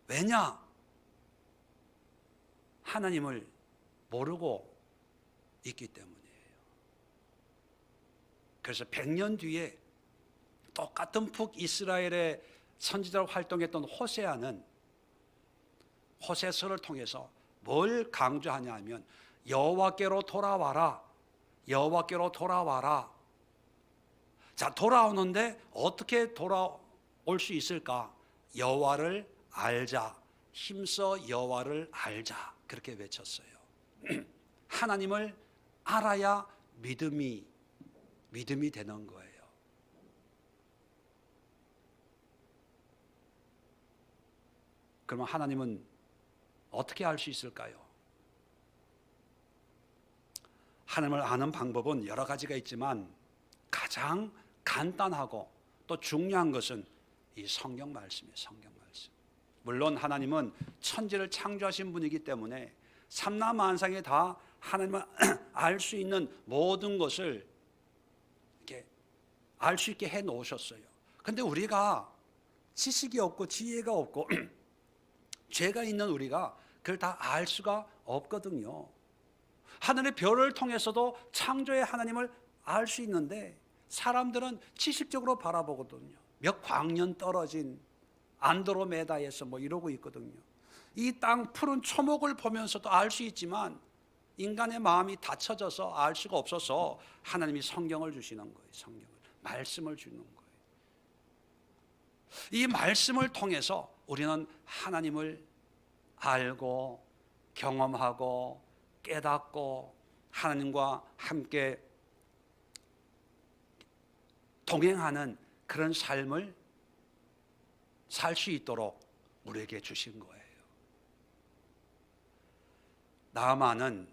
왜냐? 하나님을 모르고 있기 때문이에요. 그래서 100년 뒤에 똑같은 북이스라엘의 선지자로 활동했던 호세아는 호세서를 통해서 뭘 강조하냐 하면 여호와께로 돌아와라, 여호와께로 돌아와라. 자, 돌아오는데 어떻게 돌아올 수 있을까? 여호와를 알자, 힘써 여호와를 알자, 그렇게 외쳤어요. 하나님을 알아야 믿음이 되는 거예요. 그러면 하나님은 어떻게 알 수 있을까요? 하나님을 아는 방법은 여러 가지가 있지만 가장 간단하고 또 중요한 것은 이 성경 말씀이에요. 성경 말씀. 물론 하나님은 천지를 창조하신 분이기 때문에 삼라만상에 다 하나님을 알 수 있는 모든 것을 이렇게 알 수 있게 해 놓으셨어요. 근데 우리가 지식이 없고 지혜가 없고 죄가 있는 우리가 그걸 다 알 수가 없거든요. 하늘의 별을 통해서도 창조의 하나님을 알 수 있는데 사람들은 지식적으로 바라보거든요. 몇 광년 떨어진 안드로메다에서 뭐 이러고 있거든요. 이 땅 푸른 초목을 보면서도 알 수 있지만 인간의 마음이 닫혀져서 알 수가 없어서 하나님이 성경을 주시는 거예요. 성경을, 말씀을 주는 거예요. 이 말씀을 통해서 우리는 하나님을 알고 경험하고 깨닫고 하나님과 함께 동행하는 그런 삶을 살 수 있도록 우리에게 주신 거예요. 나아만은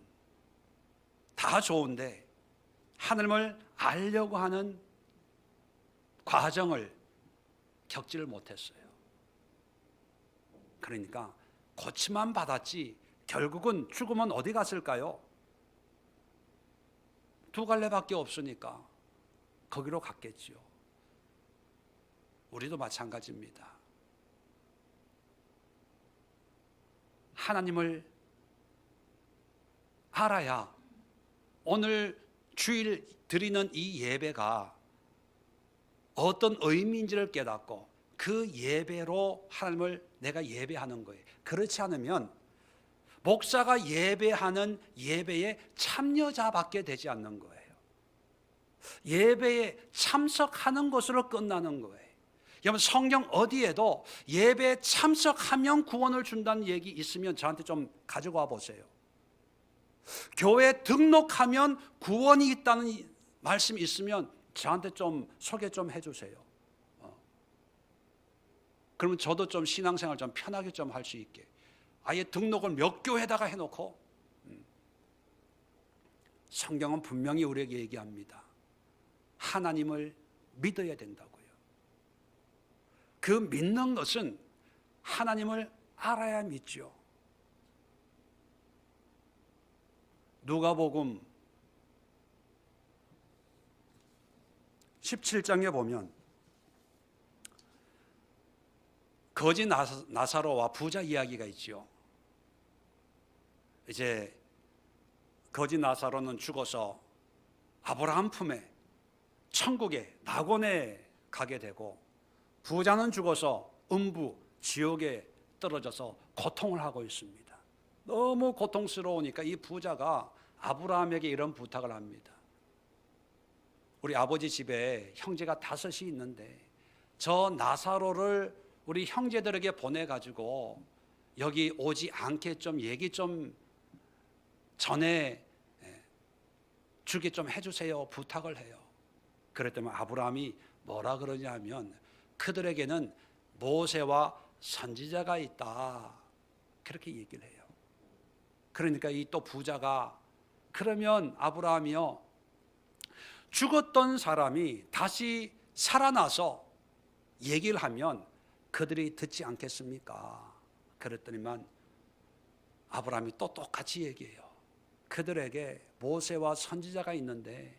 다 좋은데 하나님을 알려고 하는 과정을 겪지를 못했어요. 그러니까 고침만 받았지 결국은 죽으면 어디 갔을까요? 두 갈래밖에 없으니까 거기로 갔겠지요. 우리도 마찬가지입니다. 하나님을 알아야 오늘 주일 드리는 이 예배가 어떤 의미인지를 깨닫고 그 예배로 하나님을 내가 예배하는 거예요. 그렇지 않으면 목사가 예배하는 예배에 참여자밖에 되지 않는 거예요. 예배에 참석하는 것으로 끝나는 거예요. 여러분, 성경 어디에도 예배에 참석하면 구원을 준다는 얘기 있으면 저한테 좀 가지고 와 보세요. 교회 등록하면 구원이 있다는 말씀이 있으면 저한테 좀 소개 좀 해주세요. 그러면 저도 좀 신앙생활 좀 편하게 좀 할 수 있게. 아예 등록을 몇 교회에다가 해놓고. 성경은 분명히 우리에게 얘기합니다. 하나님을 믿어야 된다고요. 그 믿는 것은 하나님을 알아야 믿죠. 누가복음 17장에 보면 거지 나사로와 부자 이야기가 있죠. 이제 거지 나사로는 죽어서 아브라함 품에 천국에 낙원에 가게 되고, 부자는 죽어서 음부 지옥에 떨어져서 고통을 하고 있습니다. 너무 고통스러우니까 이 부자가 아브라함에게 이런 부탁을 합니다. 우리 아버지 집에 형제가 5이 있는데 저 나사로를 우리 형제들에게 보내가지고 여기 오지 않게 좀 얘기 좀 전에 주게 좀 해주세요, 부탁을 해요. 그랬더니 아브라함이 뭐라 그러냐면, 그들에게는 모세와 선지자가 있다, 그렇게 얘기를 해요. 그러니까 이 또 부자가, 그러면 아브라함이요, 죽었던 사람이 다시 살아나서 얘기를 하면 그들이 듣지 않겠습니까? 그랬더니만 아브라함이 또 똑같이 얘기해요. 그들에게 모세와 선지자가 있는데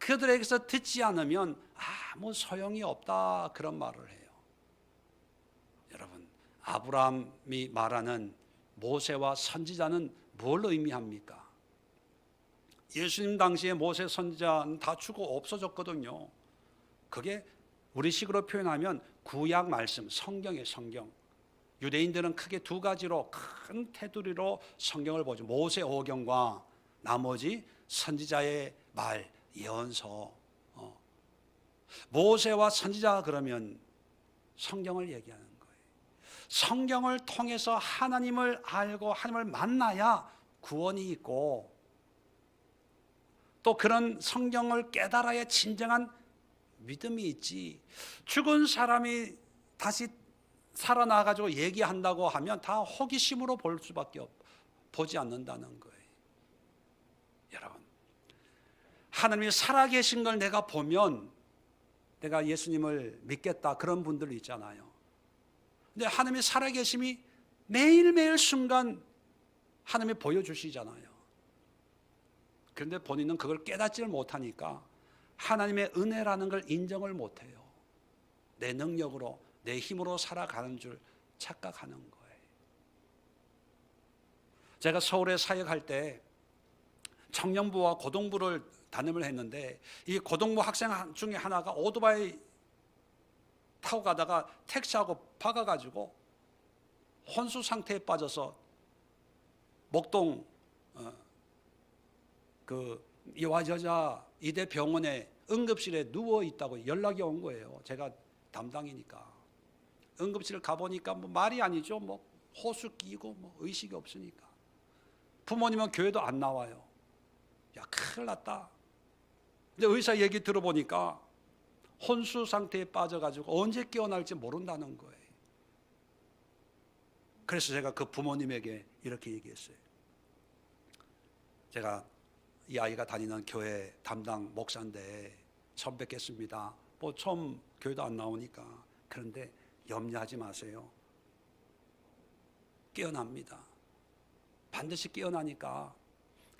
그들에게서 듣지 않으면 아무 소용이 없다, 그런 말을 해요. 여러분, 아브라함이 말하는 모세와 선지자는 뭘 의미합니까? 예수님 당시에 모세 선지자는 다 죽어 없어졌거든요. 그게 우리식으로 표현하면 구약 말씀, 성경의 성경. 유대인들은 크게 2가지로 큰 테두리로 성경을 보죠. 모세 오경과 나머지 선지자의 말, 예언서. 모세와 선지자가 그러면 성경을 얘기하는 거예요. 성경을 통해서 하나님을 알고 하나님을 만나야 구원이 있고, 또 그런 성경을 깨달아야 진정한 믿음이 있지. 죽은 사람이 다시 살아나가지고 얘기한다고 하면 다 호기심으로 볼 수밖에 보지 않는다는 거예요. 여러분, 하나님이 살아계신 걸 내가 보면 내가 예수님을 믿겠다, 그런 분들 있잖아요. 근데 하나님이 살아계심이 매일매일 순간 하나님이 보여주시잖아요. 그런데 본인은 그걸 깨닫지를 못하니까 하나님의 은혜라는 걸 인정을 못해요. 내 능력으로, 내 힘으로 살아가는 줄 착각하는 거예요. 제가 서울에 사역할 때 청년부와 고등부를 담임을 했는데, 이 고등부 학생 중에 하나가 오토바이 타고 가다가 택시하고 박아가지고 혼수 상태에 빠져서 목동 여자 이대 병원에 응급실에 누워 있다고 연락이 온 거예요. 제가 담당이니까. 응급실 가보니까 뭐 말이 아니죠. 뭐 호수 끼고 뭐 의식이 없으니까. 부모님은 교회도 안 나와요. 야, 큰일 났다. 근데 의사 얘기 들어보니까 혼수 상태에 빠져가지고 언제 깨어날지 모른다는 거예요. 그래서 제가 그 부모님에게 이렇게 얘기했어요. 제가 이 아이가 다니는 교회 담당 목사인데 처음 뵙겠습니다. 뭐 처음 교회도 안 나오니까. 그런데 염려하지 마세요. 깨어납니다. 반드시 깨어나니까.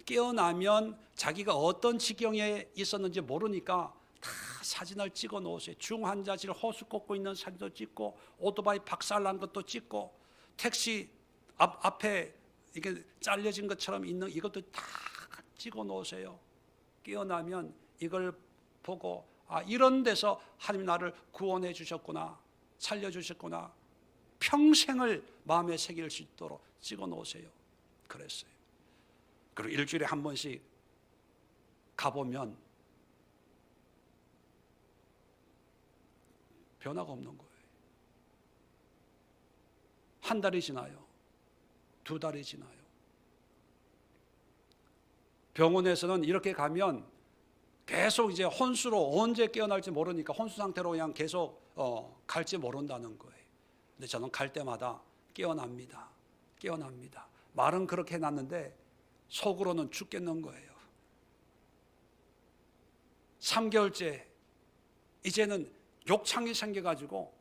깨어나면 자기가 어떤 지경에 있었는지 모르니까 다 사진을 찍어 놓으세요. 중환자실 호수 꽂고 있는 사진도 찍고, 오토바이 박살난 것도 찍고, 택시 앞에 이게 잘려진 것처럼 있는 이것도 다 찍어 놓으세요. 깨어나면 이걸 보고, 아, 이런 데서 하나님 나를 구원해 주셨구나, 살려 주셨구나, 평생을 마음에 새길 수 있도록 찍어 놓으세요. 그랬어요. 그리고 일주일에 한 번씩 가보면 변화가 없는 거예요. 한 달이 지나요. 2달이 지나요. 병원에서는 이렇게 가면 계속 이제 혼수로 언제 깨어날지 모르니까 혼수 상태로 그냥 계속 갈지 모른다는 거예요. 근데 저는 갈 때마다 깨어납니다. 깨어납니다. 말은 그렇게 해놨는데 속으로는 죽겠는 거예요. 3개월째 이제는 욕창이 생겨가지고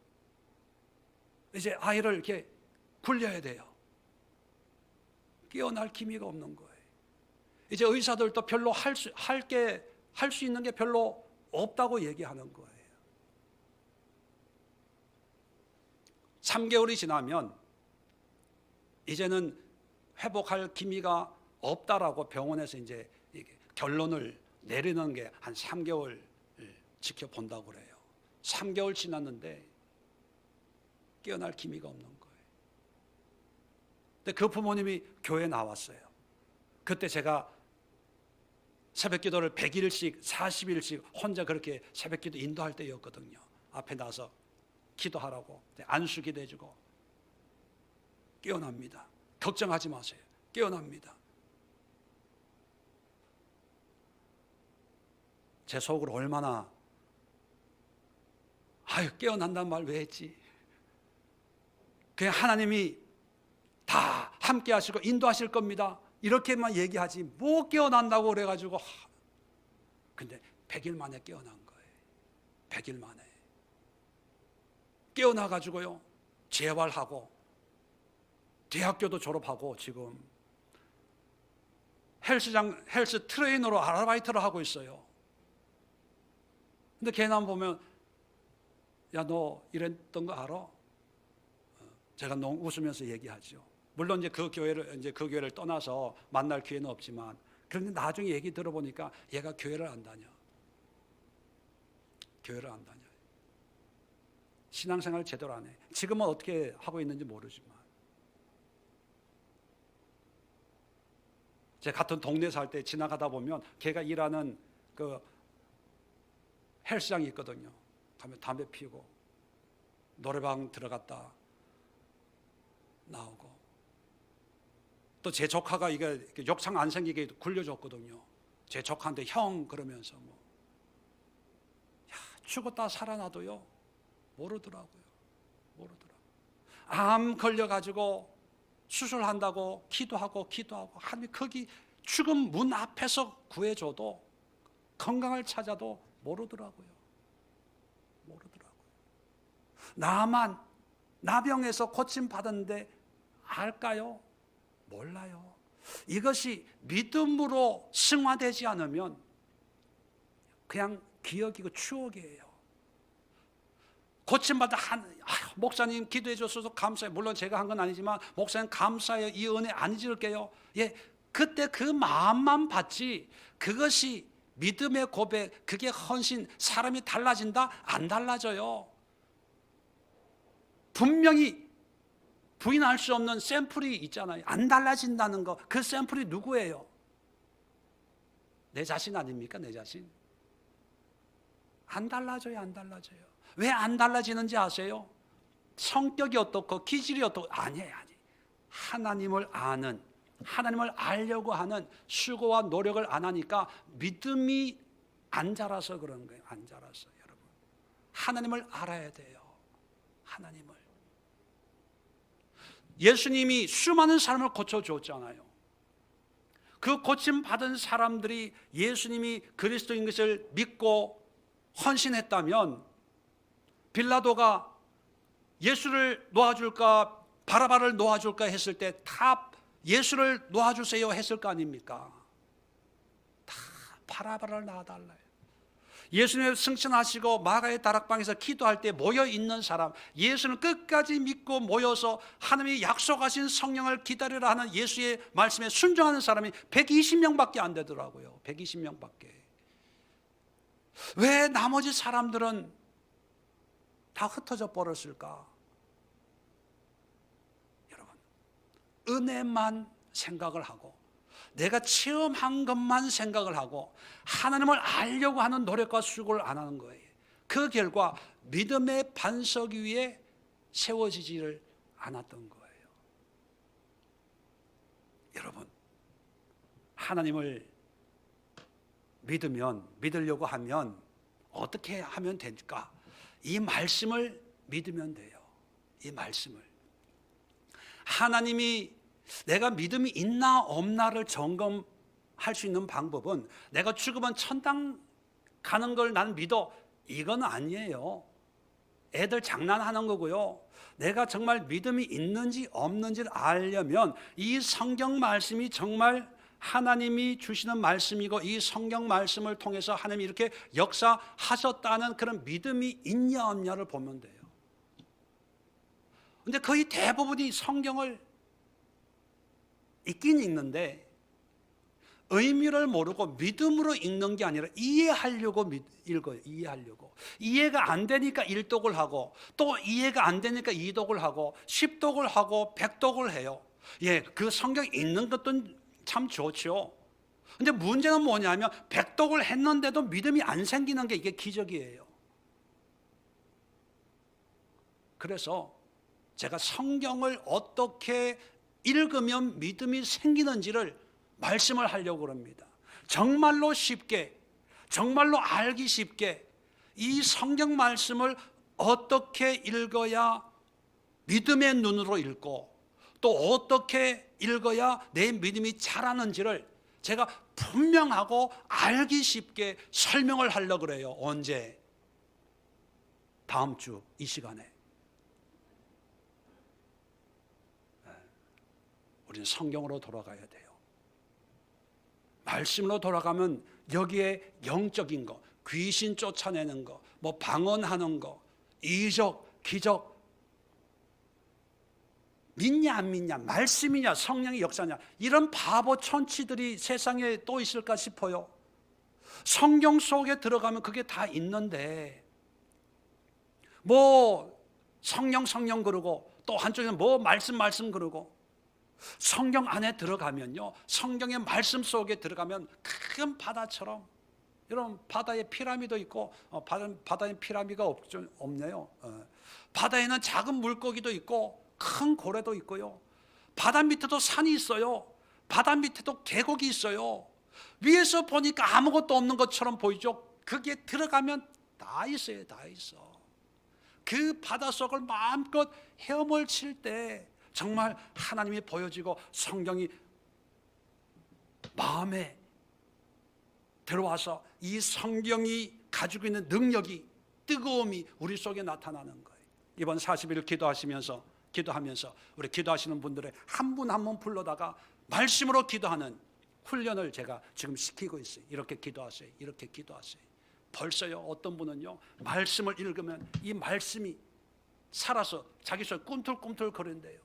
이제 아이를 이렇게 굴려야 돼요. 깨어날 기미가 없는 거예요. 이제 의사들도 별로 할 수 있는 게 별로 없다고 얘기하는 거예요. 3개월이 지나면 이제는 회복할 기미가 없다라고 병원에서 이제 결론을 내리는 게 한 3개월 지켜본다고 그래요. 3개월 지났는데 깨어날 기미가 없는 거예요. 근데 그 부모님이 교회에 나왔어요. 그때 제가 새벽 기도를 100일씩 40일씩 혼자 그렇게 새벽 기도 인도할 때였거든요. 앞에 나서 기도하라고 안수기도 해주고. 깨어납니다. 걱정하지 마세요. 깨어납니다. 제 속으로 얼마나 깨어난다는 말 왜 했지? 그냥 하나님이 다 함께 하시고 인도하실 겁니다. 이렇게만 얘기하지 뭐 깨어난다고 그래가지고. 근데 100일 만에 깨어난 거예요. 100일 만에 깨어나가지고요, 재활하고 대학교도 졸업하고 지금 헬스 트레이너로 아르바이트를 하고 있어요. 근데 걔만 보면, 야, 너 이랬던 거 알아? 제가 너무 웃으면서 얘기하죠. 물론 이제 그 교회를 떠나서 만날 기회는 없지만, 그런데 나중에 얘기 들어보니까 얘가 교회를 안 다녀. 교회를 안 다녀. 신앙생활 제대로 안 해. 지금은 어떻게 하고 있는지 모르지만. 제가 같은 동네 살 때 지나가다 보면 걔가 일하는 그 헬스장이 있거든요. 가면 담배 피우고 노래방 들어갔다 나오고, 또 제 조카가 이게 욕창 안 생기게 굴려줬거든요. 제 조카한테 형 그러면서 뭐, 야, 죽었다 살아나도요 모르더라고요. 암 걸려가지고 수술한다고 기도하고 하나님 거기 죽음 문 앞에서 구해줘도, 건강을 찾아도 모르더라고요. 나만 나병에서 고침 받았는데 알까요? 몰라요. 이것이 믿음으로 승화되지 않으면 그냥 기억이고 추억이에요. 고침받아 목사님 기도해 주셔서 감사해요. 물론 제가 한 건 아니지만 목사님 감사해요. 이 은혜 안 잊을게요. 예, 그때 그 마음만 받지, 그것이 믿음의 고백, 그게 헌신, 사람이 달라진다? 안 달라져요. 분명히 부인할 수 없는 샘플이 있잖아요. 안 달라진다는 거. 그 샘플이 누구예요? 내 자신 아닙니까? 내 자신. 안 달라져요. 왜 안 달라지는지 아세요? 성격이 어떻고 기질이 어떻고 아니에요. 하나님을 아는, 하나님을 알려고 하는 수고와 노력을 안 하니까 믿음이 안 자라서 그런 거예요. 안 자라서. 여러분, 하나님을 알아야 돼요. 하나님을. 예수님이 수많은 사람을 고쳐줬잖아요. 그 고침받은 사람들이 예수님이 그리스도인 것을 믿고 헌신했다면, 빌라도가 예수를 놓아줄까 바라바를 놓아줄까 했을 때 다 예수를 놓아주세요 했을 거 아닙니까? 다 바라바를 놔달라요. 예수님을 승천하시고 마가의 다락방에서 기도할 때 모여있는 사람, 예수는 끝까지 믿고 모여서 하나님이 약속하신 성령을 기다리라 하는 예수의 말씀에 순종하는 사람이 120명밖에 안 되더라고요. 120명밖에. 왜 나머지 사람들은 다 흩어져 버렸을까? 여러분, 은혜만 생각을 하고 내가 체험한 것만 생각을 하고 하나님을 알려고 하는 노력과 수고를 안 하는 거예요. 그 결과 믿음의 반석 위에 세워지지를 않았던 거예요. 여러분, 하나님을 믿으려고 하면 어떻게 하면 될까? 이 말씀을 믿으면 돼요. 이 말씀을. 하나님이 내가 믿음이 있나 없나를 점검할 수 있는 방법은, 내가 죽으면 천당 가는 걸 난 믿어, 이건 아니에요. 애들 장난하는 거고요. 내가 정말 믿음이 있는지 없는지를 알려면 이 성경 말씀이 정말 하나님이 주시는 말씀이고, 이 성경 말씀을 통해서 하나님이 이렇게 역사하셨다는 그런 믿음이 있냐 없냐를 보면 돼요. 근데 거의 대부분이 성경을 읽긴 읽는데 의미를 모르고 믿음으로 읽는 게 아니라 이해하려고 읽어요. 이해하려고. 이해가 안 되니까 일독을 하고, 또 이해가 안 되니까 이독을 하고, 십독을 하고, 백독을 해요. 예, 그 성경 읽는 것도 참 좋죠. 근데 문제는 뭐냐면 백독을 했는데도 믿음이 안 생기는 게 이게 기적이에요. 그래서 제가 성경을 어떻게 읽으면 믿음이 생기는지를 말씀을 하려고 합니다. 정말로 쉽게, 정말로 알기 쉽게 이 성경 말씀을 어떻게 읽어야 믿음의 눈으로 읽고, 또 어떻게 읽어야 내 믿음이 자라는지를 제가 분명하고 알기 쉽게 설명을 하려고 그래요. 언제? 다음 주 이 시간에. 우리는 성경으로 돌아가야 돼요. 말씀으로 돌아가면 여기에 영적인 거, 귀신 쫓아내는 거, 뭐 방언하는 거, 이적, 기적, 믿냐 안 믿냐, 말씀이냐 성령의 역사냐, 이런 바보 천치들이 세상에 또 있을까 싶어요. 성경 속에 들어가면 그게 다 있는데 뭐 성령 그러고, 또 한쪽에는 뭐 말씀 그러고, 성경 안에 들어가면요, 성경의 말씀 속에 들어가면 큰 바다처럼, 여러분 바다에 피라미도 있고, 바다에 피라미가 없네요. 바다에는 작은 물고기도 있고 큰 고래도 있고요, 바다 밑에도 산이 있어요. 바다 밑에도 계곡이 있어요. 위에서 보니까 아무것도 없는 것처럼 보이죠. 그게 들어가면 다 있어요. 다 있어. 그 바닷속을 마음껏 헤엄을 칠 때 정말 하나님이 보여지고 성경이 마음에 들어와서 이 성경이 가지고 있는 능력이, 뜨거움이 우리 속에 나타나는 거예요. 이번 40일 기도하면서 우리 기도하시는 분들의 한 분 한 분 불러다가 말씀으로 기도하는 훈련을 제가 지금 시키고 있어요. 이렇게 기도하세요. 이렇게 기도하세요. 벌써요, 어떤 분은요, 말씀을 읽으면 이 말씀이 살아서 자기 속에 꿈틀꿈틀 거린대요.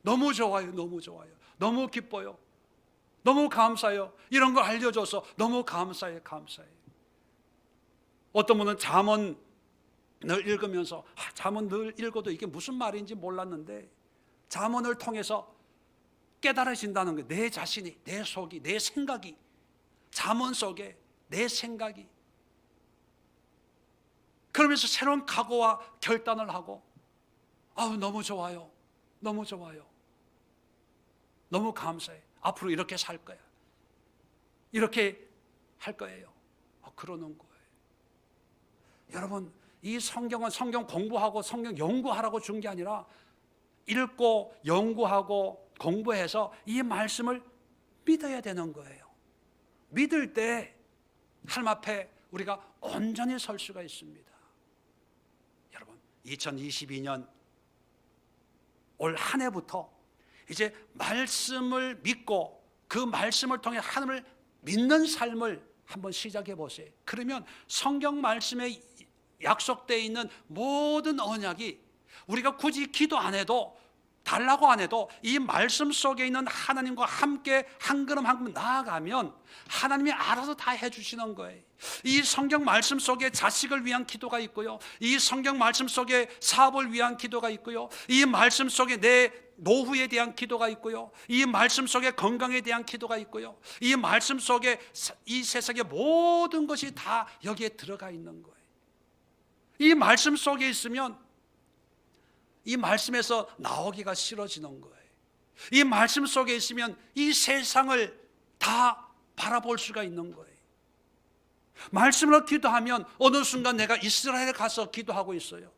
너무 좋아요. 너무 좋아요. 너무 기뻐요. 너무 감사해요. 이런 거 알려줘서 너무 감사해요. 감사해요. 어떤 분은 잠언을 읽으면서 잠언 늘 읽어도 이게 무슨 말인지 몰랐는데 잠언을 통해서 깨달아진다는 거예요. 내 자신이, 내 속이, 내 생각이, 잠언 속에 내 생각이, 그러면서 새로운 각오와 결단을 하고, 너무 좋아요. 너무 좋아요. 너무 감사해. 앞으로 이렇게 살 거야. 이렇게 할 거예요. 그러는 거예요. 여러분, 이 성경은 성경 공부하고 성경 연구하라고 준 게 아니라 읽고 연구하고 공부해서 이 말씀을 믿어야 되는 거예요. 믿을 때 하나님 앞에 우리가 온전히 설 수가 있습니다. 여러분, 2022년 올 한 해부터 이제 말씀을 믿고 그 말씀을 통해 하나님을 믿는 삶을 한번 시작해 보세요. 그러면 성경 말씀에 약속되어 있는 모든 언약이 우리가 굳이 기도 안 해도, 달라고 안 해도 이 말씀 속에 있는 하나님과 함께 한 걸음 한 걸음 나아가면 하나님이 알아서 다 해주시는 거예요. 이 성경 말씀 속에 자식을 위한 기도가 있고요, 이 성경 말씀 속에 사업을 위한 기도가 있고요, 이 말씀 속에 내 노후에 대한 기도가 있고요, 이 말씀 속에 건강에 대한 기도가 있고요, 이 말씀 속에 이 세상의 모든 것이 다 여기에 들어가 있는 거예요. 이 말씀 속에 있으면 이 말씀에서 나오기가 싫어지는 거예요. 이 말씀 속에 있으면 이 세상을 다 바라볼 수가 있는 거예요. 말씀으로 기도하면 어느 순간 내가 이스라엘에 가서 기도하고 있어요.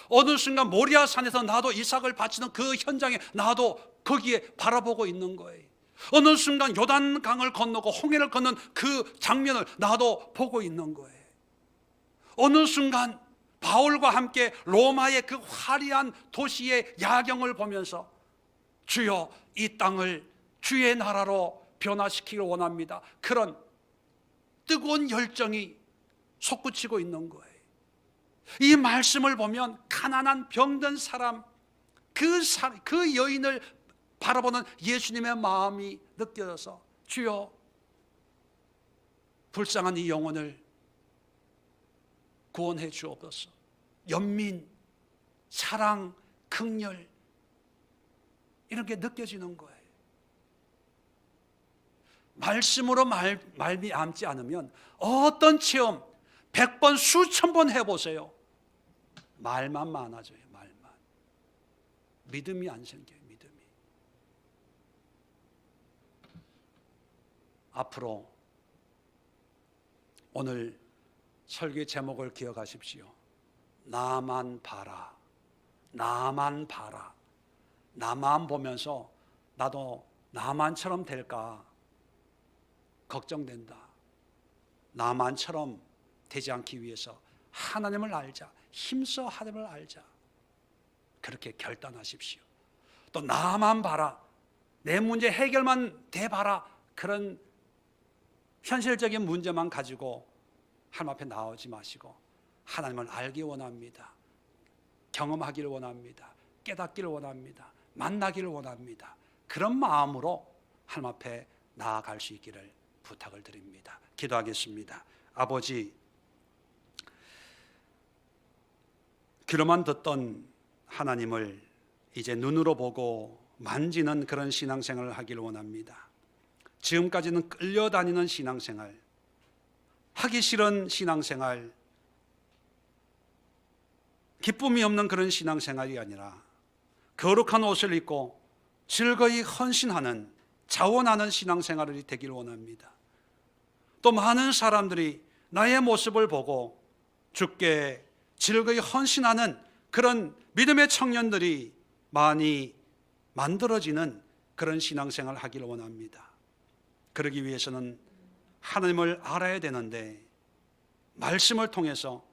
어느 순간 모리아 산에서 나도 이삭을 바치는 그 현장에 나도 거기에 바라보고 있는 거예요. 어느 순간 요단강을 건너고 홍해를 건넌 그 장면을 나도 보고 있는 거예요. 어느 순간 바울과 함께 로마의 그 화려한 도시의 야경을 보면서 주여 이 땅을 주의 나라로 변화시키길 원합니다, 그런 뜨거운 열정이 솟구치고 있는 거예요. 이 말씀을 보면 가난한 병든 사람, 그 여인을 바라보는 예수님의 마음이 느껴져서 주여 불쌍한 이 영혼을 구원해 주옵소서. 연민, 사랑, 긍휼 이런 게 느껴지는 거예요. 말씀으로 말미암지 않으면 어떤 체험 100번 수천 번 해보세요. 말만 많아져요. 말만. 믿음이 안 생겨요. 믿음이. 앞으로 오늘 설교의 제목을 기억하십시오. 나만 봐라. 나만 봐라. 나만 보면서 나도 나만처럼 될까 걱정된다. 나만처럼 되지 않기 위해서 하나님을 알자. 힘써 하나님을 알자. 그렇게 결단하십시오. 또 나만 봐라. 내 문제 해결만 돼봐라. 그런 현실적인 문제만 가지고 하나님 앞에 나오지 마시고 하나님을 알기 원합니다. 경험하기를 원합니다. 깨닫기를 원합니다. 만나기를 원합니다. 그런 마음으로 하나님 앞에 나아갈 수 있기를 부탁을 드립니다. 기도하겠습니다. 아버지, 귀로만 듣던 하나님을 이제 눈으로 보고 만지는 그런 신앙생활을 하기를 원합니다. 지금까지는 끌려다니는 신앙생활, 하기 싫은 신앙생활, 기쁨이 없는 그런 신앙생활이 아니라 거룩한 옷을 입고 즐거이 헌신하는, 자원하는 신앙생활이 되기를 원합니다. 또 많은 사람들이 나의 모습을 보고 주께 즐거이 헌신하는 그런 믿음의 청년들이 많이 만들어지는 그런 신앙생활을 하기를 원합니다. 그러기 위해서는 하나님을 알아야 되는데 말씀을 통해서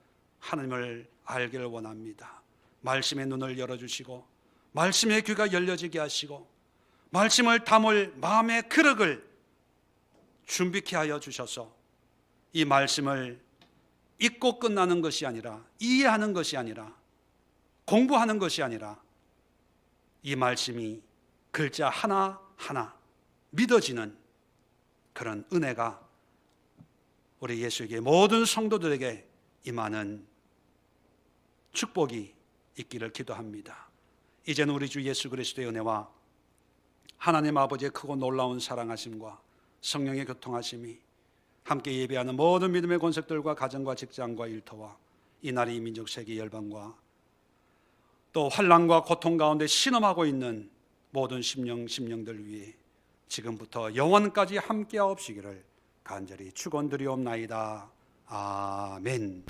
하나님을 알기를 원합니다. 말씀의 눈을 열어주시고 말씀의 귀가 열려지게 하시고 말씀을 담을 마음의 그릇을 준비케 하여 주셔서 이 말씀을 읽고 끝나는 것이 아니라, 이해하는 것이 아니라, 공부하는 것이 아니라 이 말씀이 글자 하나하나 믿어지는 그런 은혜가 우리 예수에게, 모든 성도들에게 임하는 축복이 있기를 기도합니다. 이제는 우리 주 예수 그리스도의 은혜와 하나님 아버지의 크고 놀라운 사랑하심과 성령의 교통하심이 함께 예배하는 모든 믿음의 권속들과 가정과 직장과 일터와 이 나라의 민족 세계 열방과 또 환난과 고통 가운데 신음하고 있는 모든 심령들 위해 지금부터 영원까지 함께하옵시기를 간절히 축원드리옵나이다. 아멘.